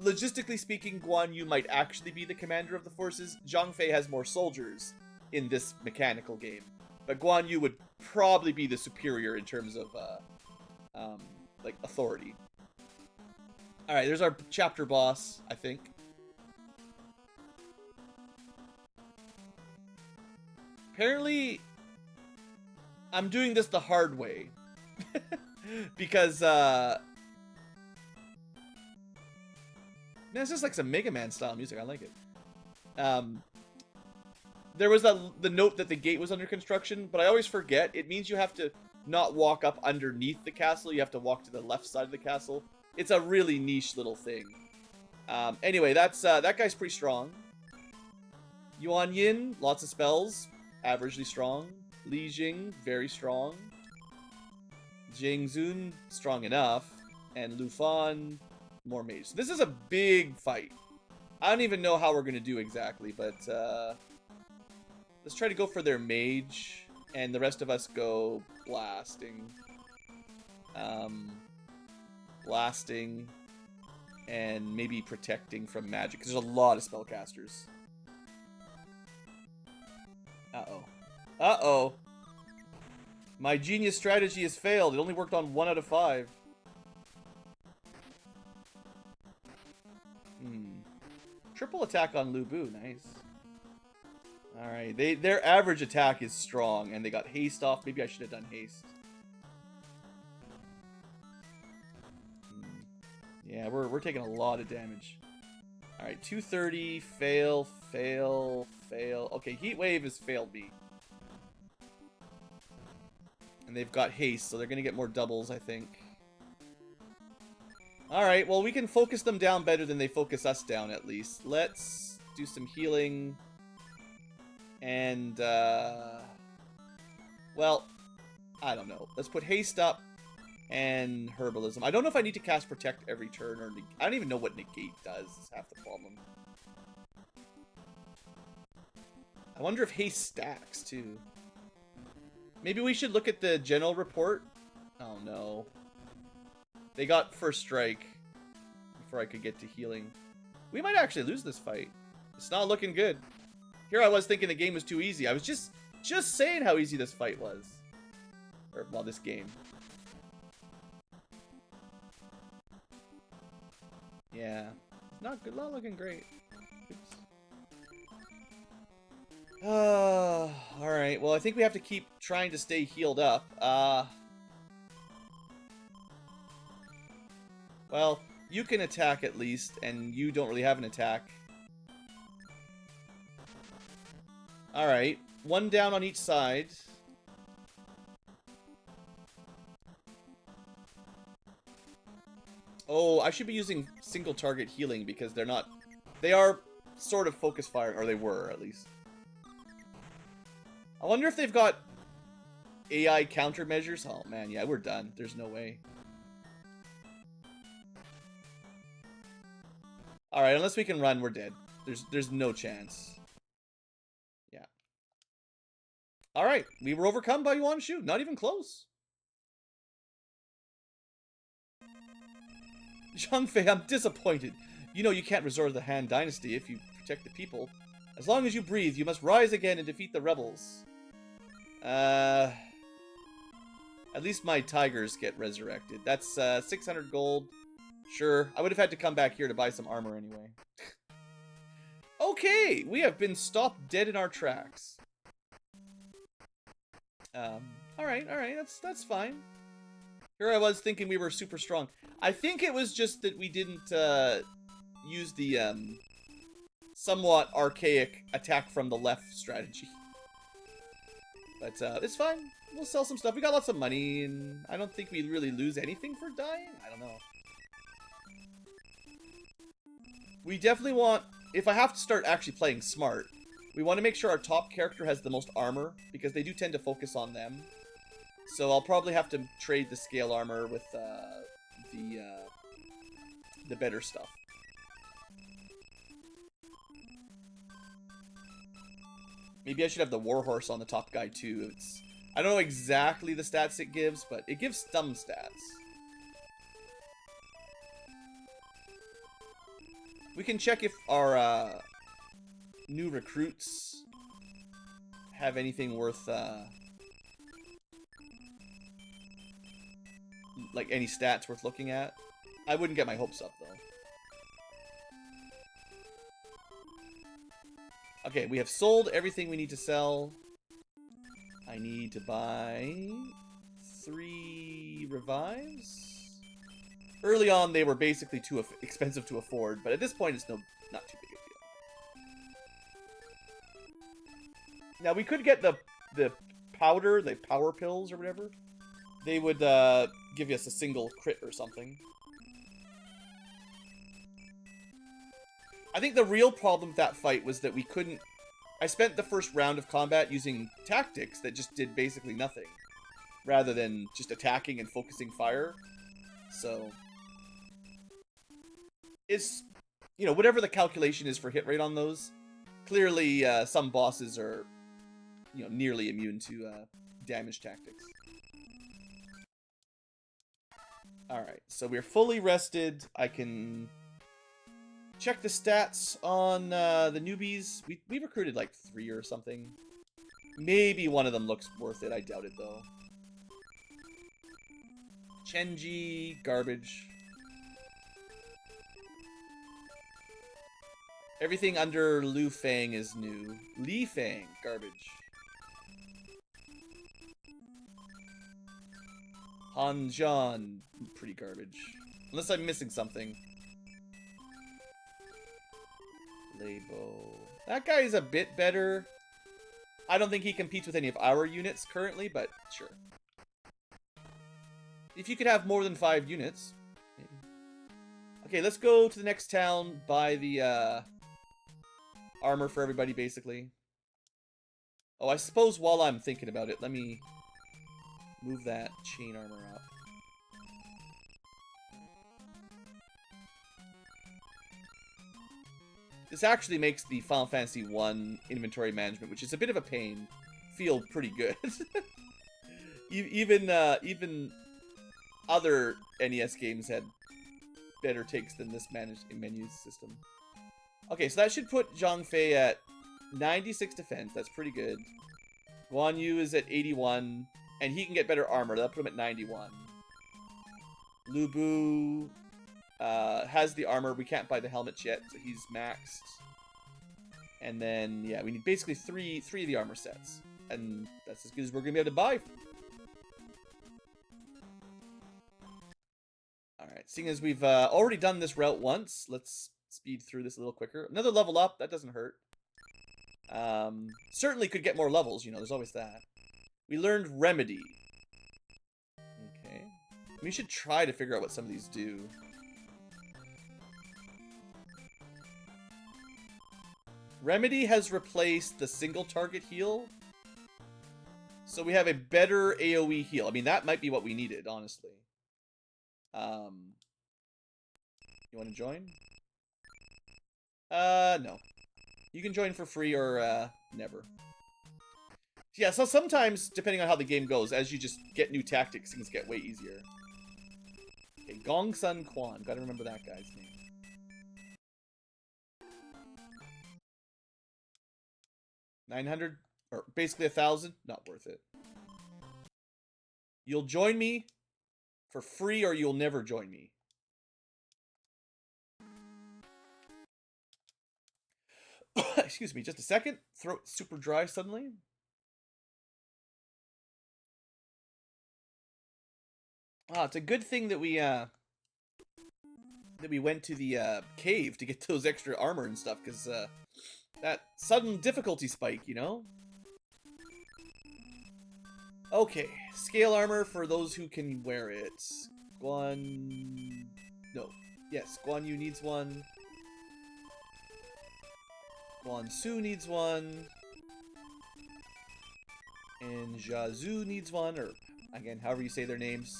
Speaker 1: logistically speaking, Guan Yu might actually be the commander of the forces. Zhang Fei has more soldiers in this mechanical game. But Guan Yu would probably be the superior in terms of... like, authority. Alright, there's our chapter boss, I think. Apparently, I'm doing this the hard way. Because, man, it's just like some Mega Man style music. I like it. There was the note that the gate was under construction, but I always forget. It means you have to not walk up underneath the castle. You have to walk to the left side of the castle. It's a really niche little thing. Anyway, that guy's pretty strong. Yuan Yin, lots of spells. averagely strong. Li Jing, very strong. Jingzun, strong enough. And Lufan, more mage. So this is a big fight. I don't even know how we're going to do exactly, but let's try to go for their mage. And the rest of us go blasting. Blasting. And maybe protecting from magic, because there's a lot of spellcasters. Uh-oh. Uh-oh. My genius strategy has failed. It only worked on 1 out of 5. Triple attack on Lu Bu. Nice. Alright. Their average attack is strong, and they got haste off. Maybe I should have done haste. Yeah, we're taking a lot of damage. Alright, 230, fail, fail, fail. Okay, Heat Wave has failed me. And they've got haste, so they're going to get more doubles, I think. Alright, well, we can focus them down better than they focus us down, at least. Let's do some healing. And, well, I don't know. Let's put haste up. And herbalism. I don't know if I need to cast protect every turn or I don't even know what negate does. Is half the problem. I wonder if haste stacks too. Maybe we should look at the general report. Oh no. They got first strike before I could get to healing. We might actually lose this fight. It's not looking good. Here I was thinking the game was too easy. I was just saying how easy this fight was. Or, well, this game. Yeah, not good. Not looking great. Oops. All right. Well, I think we have to keep trying to stay healed up. Well, you can attack at least, and you don't really have an attack. All right, 1 down on each side. Oh, I should be using single target healing because they're not... They are sort of focus fire, or they were, at least. I wonder if they've got AI countermeasures. Oh, man, yeah, we're done. There's no way. Alright, unless we can run, we're dead. There's no chance. Yeah. Alright, we were overcome by Yuan Shu. Not even close. Zhang I'm disappointed. You know you can't resort to the Han Dynasty if you protect the people. As long as you breathe, you must rise again and defeat the rebels. At least my tigers get resurrected. That's 600 gold. Sure, I would have had to come back here to buy some armor anyway. Okay, we have been stopped dead in our tracks. Alright, that's fine. Here I was thinking we were super strong. I think it was just that we didn't use the somewhat archaic attack from the left strategy. But it's fine. We'll sell some stuff. We got lots of money, and I don't think we really lose anything for dying. I don't know. We definitely want... If I have to start actually playing smart, we want to make sure our top character has the most armor, because they do tend to focus on them. So I'll probably have to trade the scale armor with the better stuff. Maybe I should have the Warhorse on the top guy too. I don't know exactly the stats it gives, but it gives some stats. We can check if our new recruits have anything worth like any stats worth looking at. I wouldn't get my hopes up though. Okay, we have sold everything we need to sell. I need to buy 3 revives. Early on, they were basically too expensive to afford, but at this point, it's not too big a deal. Now, we could get the powder, the power pills or whatever. They would give us a single crit or something. I think the real problem with that fight was that we couldn't I spent the first round of combat using tactics that just did basically nothing, rather than just attacking and focusing fire. So, it's, you know, whatever the calculation is for hit rate on those, clearly some bosses are, you know, nearly immune to damage tactics. Alright, so we're fully rested. I can check the stats on the newbies. We recruited like 3 or something. Maybe one of them looks worth it. I doubt it, though. Chenji, garbage. Everything under Lu Fang is new. Li Fang, garbage. Han Zhan, pretty garbage. Unless I'm missing something. Labo. That guy is a bit better. I don't think he competes with any of our units currently, but sure. If you could have more than 5 units. Maybe. Okay, let's go to the next town, buy the armor for everybody, basically. Oh, I suppose while I'm thinking about it, let me move that chain armor up. This actually makes the Final Fantasy 1 inventory management, which is a bit of a pain, feel pretty good. Even other NES games had better takes than this menu system. Okay, so that should put Zhang Fei at 96 defense. That's pretty good. Guan Yu is at 81, and he can get better armor. That'll put him at 91. Lu Bu has the armor. We can't buy the helmets yet, so he's maxed. And then, yeah, we need basically three of the armor sets. And that's as good as we're going to be able to buy. Alright, seeing as we've already done this route once, let's speed through this a little quicker. Another level up, that doesn't hurt. Certainly could get more levels, you know, there's always that. We learned Remedy. Okay. We should try to figure out what some of these do. Remedy has replaced the single target heal. So we have a better AoE heal. I mean, that might be what we needed, honestly. You want to join? No. You can join for free or, never. Yeah, so sometimes, depending on how the game goes, as you just get new tactics, things get way easier. Okay, Gong Sun Quan. Gotta remember that guy's name. $900, or basically 1,000, not worth it. You'll join me for free or you'll never join me. Excuse me, just a second. Throat super dry suddenly. Ah, it's a good thing that we went to the cave to get those extra armor and stuff, because that sudden difficulty spike, you know? Okay, scale armor for those who can wear it. Guan... No. Yes, Guan Yu needs one. Guan Su needs one. And Jiazu needs one, or, again, however you say their names.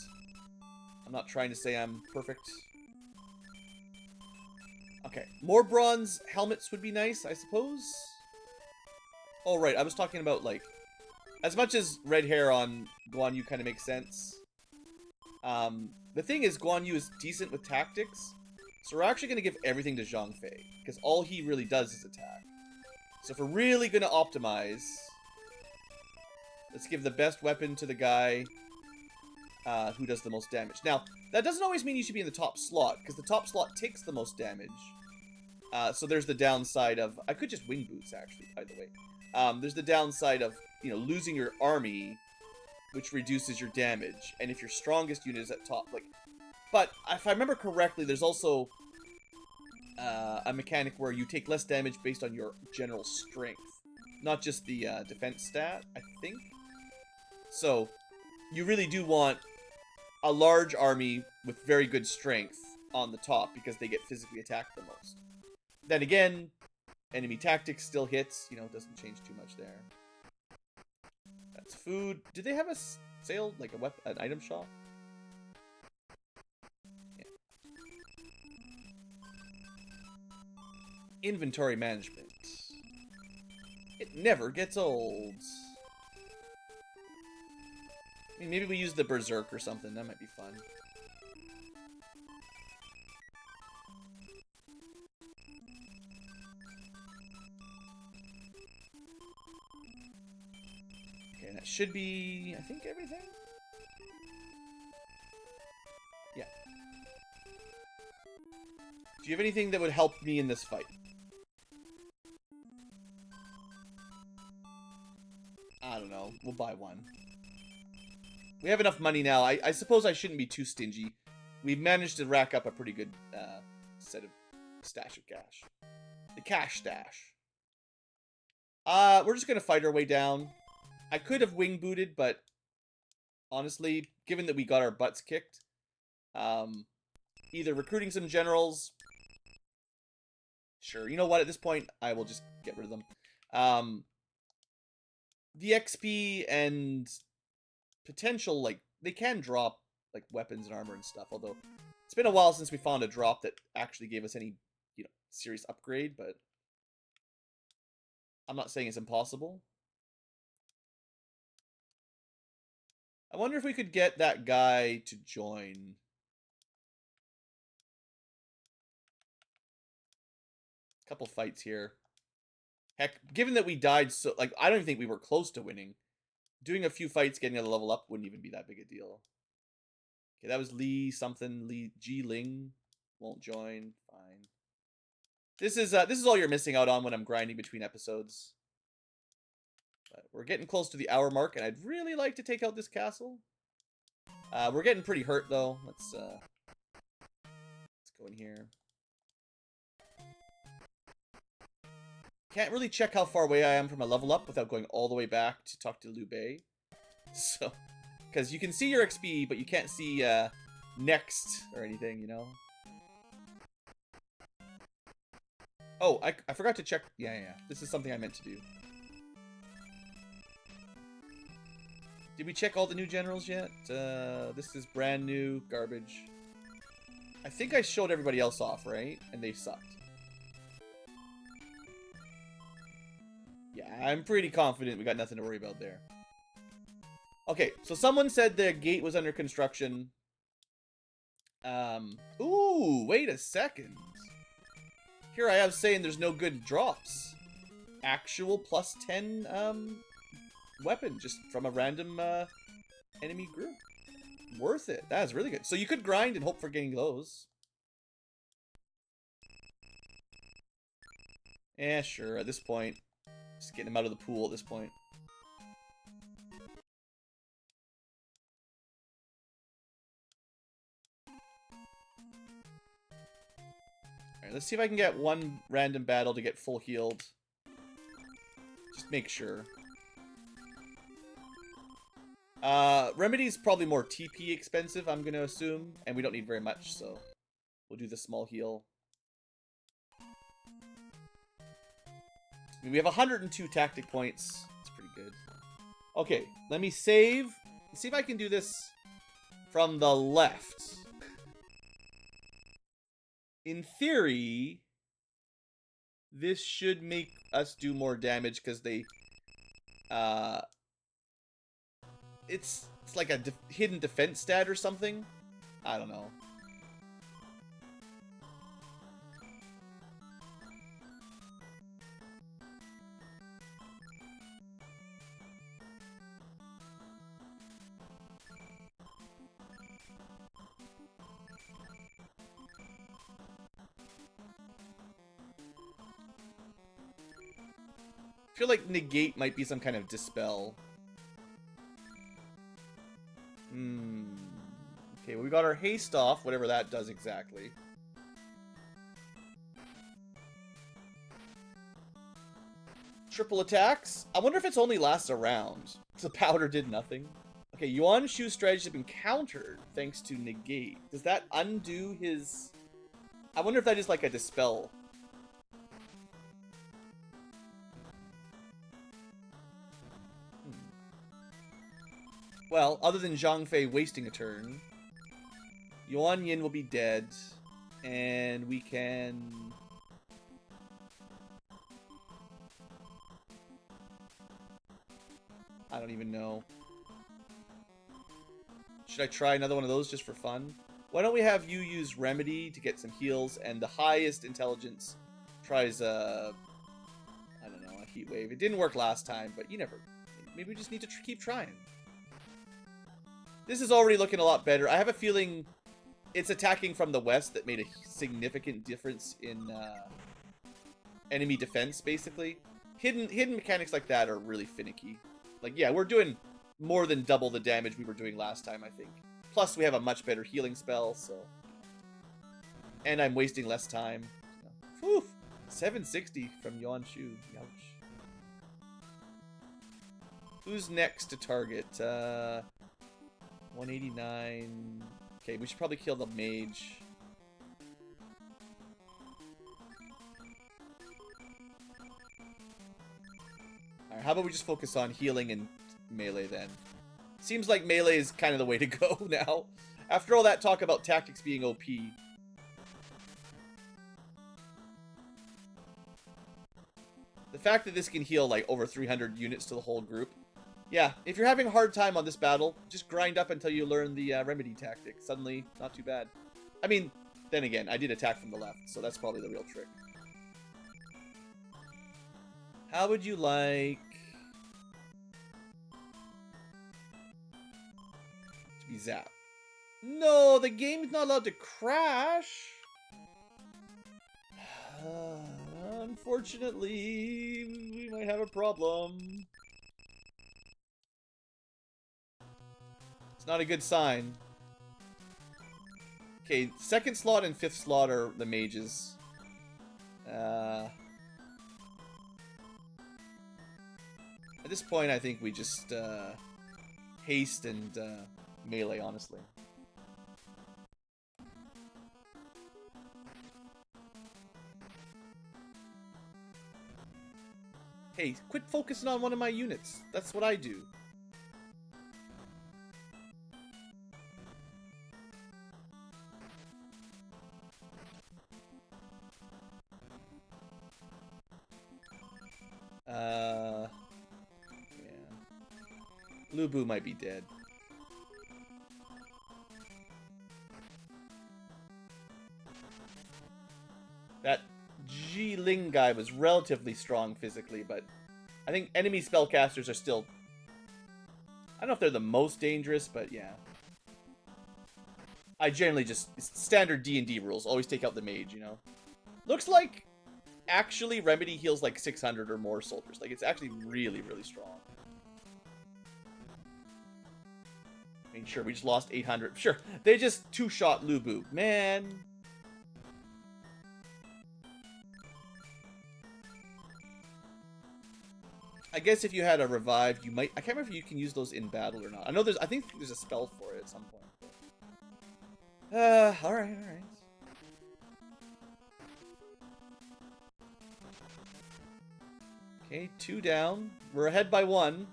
Speaker 1: I'm not trying to say I'm perfect. Okay, more bronze helmets would be nice, I suppose. Oh, right, I was talking about, like, as much as red hair on Guan Yu kind of makes sense. The thing is, Guan Yu is decent with tactics, so we're actually going to give everything to Zhang Fei, because all he really does is attack. So if we're really going to optimize, let's give the best weapon to the guy who does the most damage. Now, that doesn't always mean you should be in the top slot, because the top slot takes the most damage. So there's the downside of... I could just wing boots, actually, by the way. There's the downside of, you know, losing your army, which reduces your damage. And if your strongest unit is at top, like... But, if I remember correctly, there's also a mechanic where you take less damage based on your general strength. Not just the defense stat, I think. So, you really do want a large army with very good strength on the top, because they get physically attacked the most. Then again, Enemy tactics still hits. You know, it doesn't change too much there. That's food. Do they have a sale, like an item shop? Yeah. Inventory management. It never gets old. I mean, maybe we use the Berserk or something. That might be fun. Okay, that should be, I think, everything? Yeah. Do you have anything that would help me in this fight? I don't know. We'll buy one. We have enough money now. I suppose I shouldn't be too stingy. We've managed to rack up a pretty good set of stash of cash. The cash stash. We're just going to fight our way down. I could have wing booted, but honestly, given that we got our butts kicked, either recruiting some generals. Sure, you know what? At this point, I will just get rid of them. The XP and potential, like, they can drop, like, weapons and armor and stuff, although it's been a while since we found a drop that actually gave us any, you know, serious upgrade, but I'm not saying it's impossible. I wonder if we could get that guy to join. A couple fights here. Heck, given that we died so, like, I don't even think we were close to winning. Doing a few fights, getting a level up wouldn't even be that big a deal. Okay, that was Lee something. Lee G Ling won't join. Fine. This is all you're missing out on when I'm grinding between episodes. But we're getting close to the hour mark, and I'd really like to take out this castle. We're getting pretty hurt though. Let's go in here. Can't really check how far away I am from a level up without going all the way back to talk to Liu Bei. So, because you can see your XP, but you can't see next or anything, you know? Oh, I forgot to check. Yeah. This is something I meant to do. Did we check all the new generals yet? This is brand new garbage. I think I showed everybody else off, right? And they sucked. Yeah, I'm pretty confident we got nothing to worry about there. Okay, so someone said the gate was under construction. Ooh, wait a second. Here I have saying there's no good drops. Actual plus 10, weapon just from a random, enemy group. Worth it. That is really good. So you could grind and hope for getting those. Yeah, sure, at this point. Just getting him out of the pool at this point. Alright, let's see if I can get one random battle to get full healed. Just make sure. Remedy's probably more TP expensive, I'm gonna assume. And we don't need very much, so we'll do the small heal. I mean, we have 102 tactic points. It's pretty good. Okay, let me save. Let's see if I can do this from the left. In theory, this should make us do more damage because they... It's like a hidden defense stat or something. I don't know. I feel like negate might be some kind of dispel. Okay, well, we got our haste off, whatever that does exactly. Triple attacks? I wonder if it's only lasts a round. The powder did nothing. Okay, Yuan Shu's strategy has been countered thanks to negate. Does that undo his... I wonder if that is like a dispel. Well, other than Zhang Fei wasting a turn, Yuan Yin will be dead, and we can... I don't even know. Should I try another one of those just for fun? Why don't we have you use Remedy to get some heals, and the highest intelligence tries I don't know, a Heat Wave. It didn't work last time, but you never... Maybe we just need to keep trying. This is already looking a lot better. I have a feeling it's attacking from the west that made a significant difference in enemy defense, basically. Hidden mechanics like that are really finicky. Like, yeah, we're doing more than double the damage we were doing last time, I think. Plus, we have a much better healing spell, so... And I'm wasting less time. Whew! 760 from Yuan Shu. Ouch. Who's next to target? 189... Okay, we should probably kill the mage. Alright, how about we just focus on healing and melee then? Seems like melee is kind of the way to go now. After all that talk about tactics being OP. The fact that this can heal like over 300 units to the whole group. Yeah, if you're having a hard time on this battle, just grind up until you learn the remedy tactic. Suddenly, not too bad. I mean, then again, I did attack from the left, so that's probably the real trick. How would you like... to be zapped? No, the game's not allowed to crash! Unfortunately, we might have a problem. It's not a good sign. Okay, second slot and fifth slot are the mages. At this point, I think we just haste and melee, honestly. Hey, quit focusing on one of my units. That's what I do. Yeah. Lubu might be dead. That Ji Ling guy was relatively strong physically, but I think enemy spellcasters are still... I don't know if they're the most dangerous, but yeah. I generally just... Standard D&D rules. Always take out the mage, you know? Looks like... Actually, Remedy heals like 600 or more soldiers. Like, it's actually really, really strong. I mean, sure, we just lost 800. Sure, they just two-shot Lubu. Man... I guess if you had a revive, you might... I can't remember if you can use those in battle or not. I know there's... I think there's a spell for it at some point. Alright, alright. Okay, 2 down. We're ahead by 1.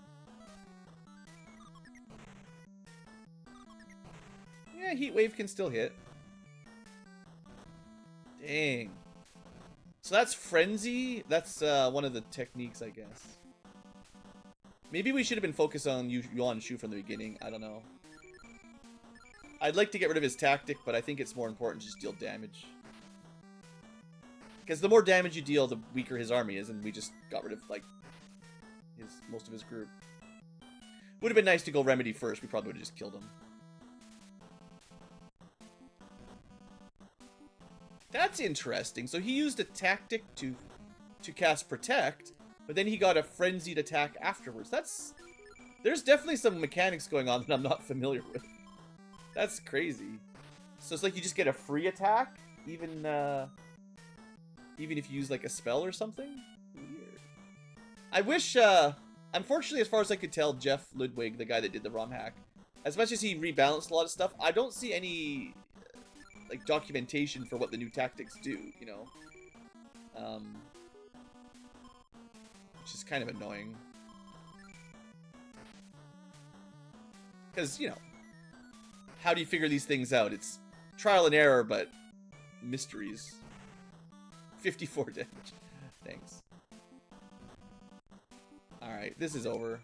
Speaker 1: Yeah, Heat Wave can still hit. Dang. So that's Frenzy? That's one of the techniques, I guess. Maybe we should have been focused on Yuan Shu from the beginning. I don't know. I'd like to get rid of his tactic, but I think it's more important to just deal damage. Because the more damage you deal, the weaker his army is, and we just got rid of, like, most of his group. Would have been nice to go Remedy first. We probably would have just killed him. That's interesting. So he used a tactic to cast Protect, but then he got a frenzied attack afterwards. There's definitely some mechanics going on that I'm not familiar with. That's crazy. So it's like you just get a free attack, even if you use like a spell or something? Weird. I wish, unfortunately, as far as I could tell, Jeff Ludwig, the guy that did the Romhack, as much as he rebalanced a lot of stuff, I don't see any, like, documentation for what the new tactics do, you know? Which is kind of annoying. Because, you know, how do you figure these things out? It's trial and error, but mysteries. 54 damage. Thanks. Alright, this is over.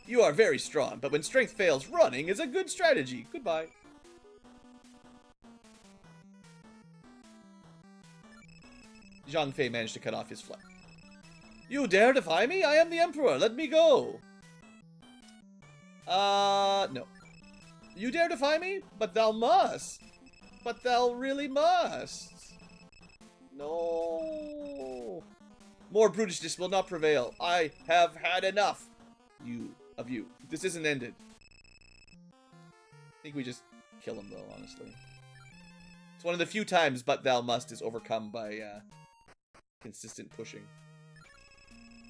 Speaker 1: You are very strong, but when strength fails, running is a good strategy. Goodbye. Zhang Fei managed to cut off his flight. You dare defy me? I am the Emperor. Let me go. No. You dare defy me? But thou must. But thou really must. No. More brutishness will not prevail. I have had enough. Of you. This isn't ended. I think we just kill him, though, honestly. It's one of the few times but thou must is overcome by consistent pushing.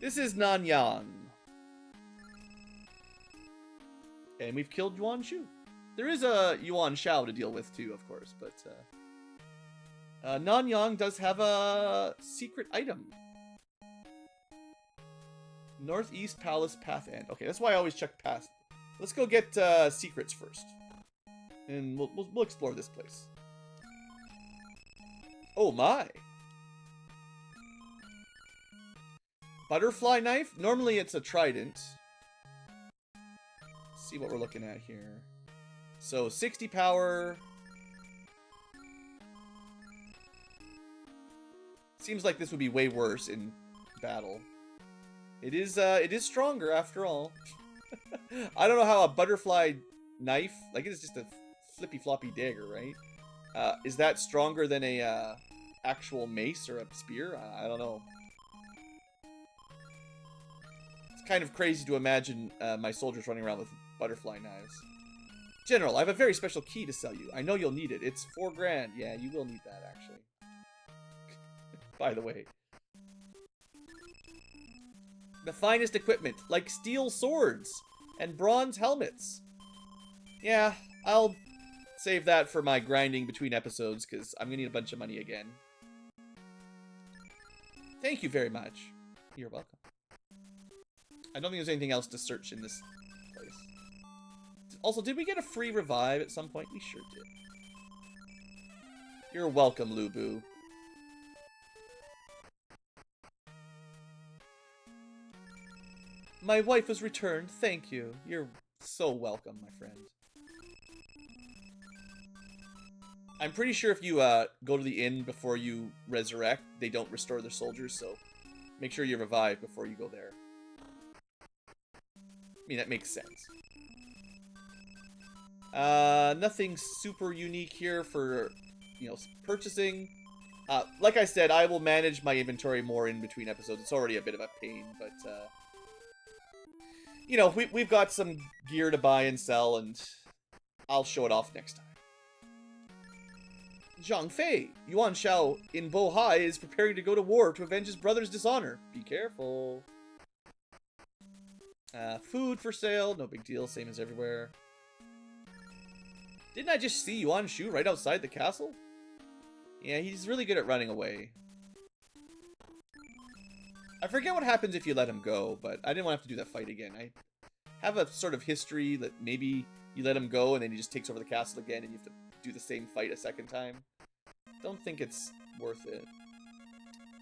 Speaker 1: This is Nanyang. And we've killed Yuan Shu. There is a Yuan Shao to deal with, too, of course, but Nanyang does have a secret item. Northeast Palace Path End. Okay, that's why I always check past. Let's go get secrets first. And we'll explore this place. Oh my! Butterfly knife? Normally it's a trident. Let's see what we're looking at here. So 60 power. Seems like this would be way worse in battle. It is stronger after all. I don't know how a butterfly knife, like it is just a flippy floppy dagger, right? Is that stronger than a actual mace or a spear? I don't know. It's kind of crazy to imagine my soldiers running around with butterfly knives. General, I have a very special key to sell you. I know you'll need it. It's 4 grand. Yeah, you will need that, actually. By the way. The finest equipment, like steel swords and bronze helmets. Yeah, I'll save that for my grinding between episodes, because I'm going to need a bunch of money again. Thank you very much. You're welcome. I don't think there's anything else to search in this place. Also, did we get a free revive at some point? We sure did. You're welcome, Lubu. My wife was returned. Thank you. You're so welcome, my friend. I'm pretty sure if you go to the inn before you resurrect, they don't restore their soldiers, so make sure you revive before you go there. I mean, that makes sense. Nothing super unique here for, you know, purchasing. Like I said, I will manage my inventory more in between episodes. It's already a bit of a pain, but, you know, we've got some gear to buy and sell, and I'll show it off next time. Zhang Fei, Yuan Shao in Bohai is preparing to go to war to avenge his brother's dishonor. Be careful. Food for sale, no big deal, same as everywhere. Didn't I just see Yuan Shu right outside the castle? Yeah, he's really good at running away. I forget what happens if you let him go, but I didn't want to have to do that fight again. I have a sort of history that maybe you let him go and then he just takes over the castle again and you have to do the same fight a second time. Don't think it's worth it.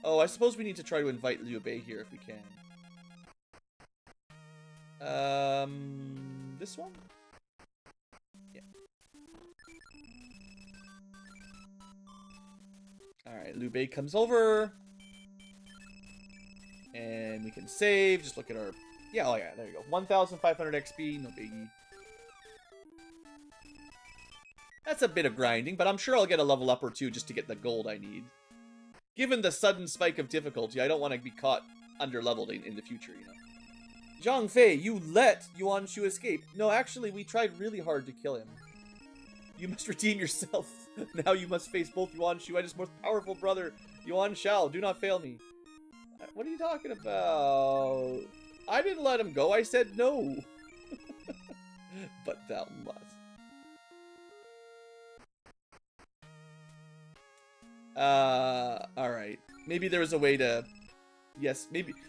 Speaker 1: Oh, I suppose we need to try to invite Liu Bei here if we can. This one? Yeah. Alright, Liu Bei comes over. And we can save. Just look at our... Yeah, oh yeah, there you go. 1,500 XP, no biggie. That's a bit of grinding, but I'm sure I'll get a level up or two just to get the gold I need. Given the sudden spike of difficulty, I don't want to be caught under-leveled in the future, you know. Zhang Fei, you let Yuan Shu escape. No, actually, we tried really hard to kill him. You must redeem yourself. Now you must face both Yuan Shu and his most powerful brother, Yuan Shao. Do not fail me. What are you talking about? I didn't let him go. I said no. But thou must. Alright. Maybe there was a way to... Yes,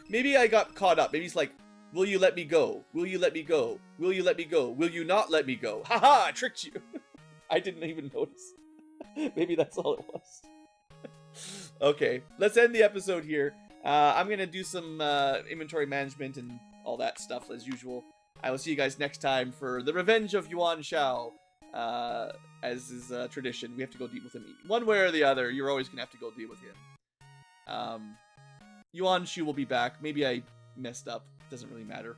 Speaker 1: maybe I got caught up. Maybe he's like Will you let me go? Will you let me go? Will you let me go? Will you not let me go? Haha, I tricked you. I didn't even notice. Maybe that's all it was. Okay, let's end the episode here. I'm going to do some inventory management and all that stuff as usual. I will see you guys next time for the Revenge of Yuan Shao. As is tradition, we have to go deal with him. One way or the other, you're always going to have to go deal with him. Yuan Shu will be back. Maybe I messed up. Doesn't really matter.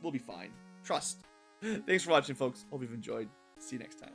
Speaker 1: We'll be fine. Trust. Thanks for watching, folks. Hope you've enjoyed. See you next time.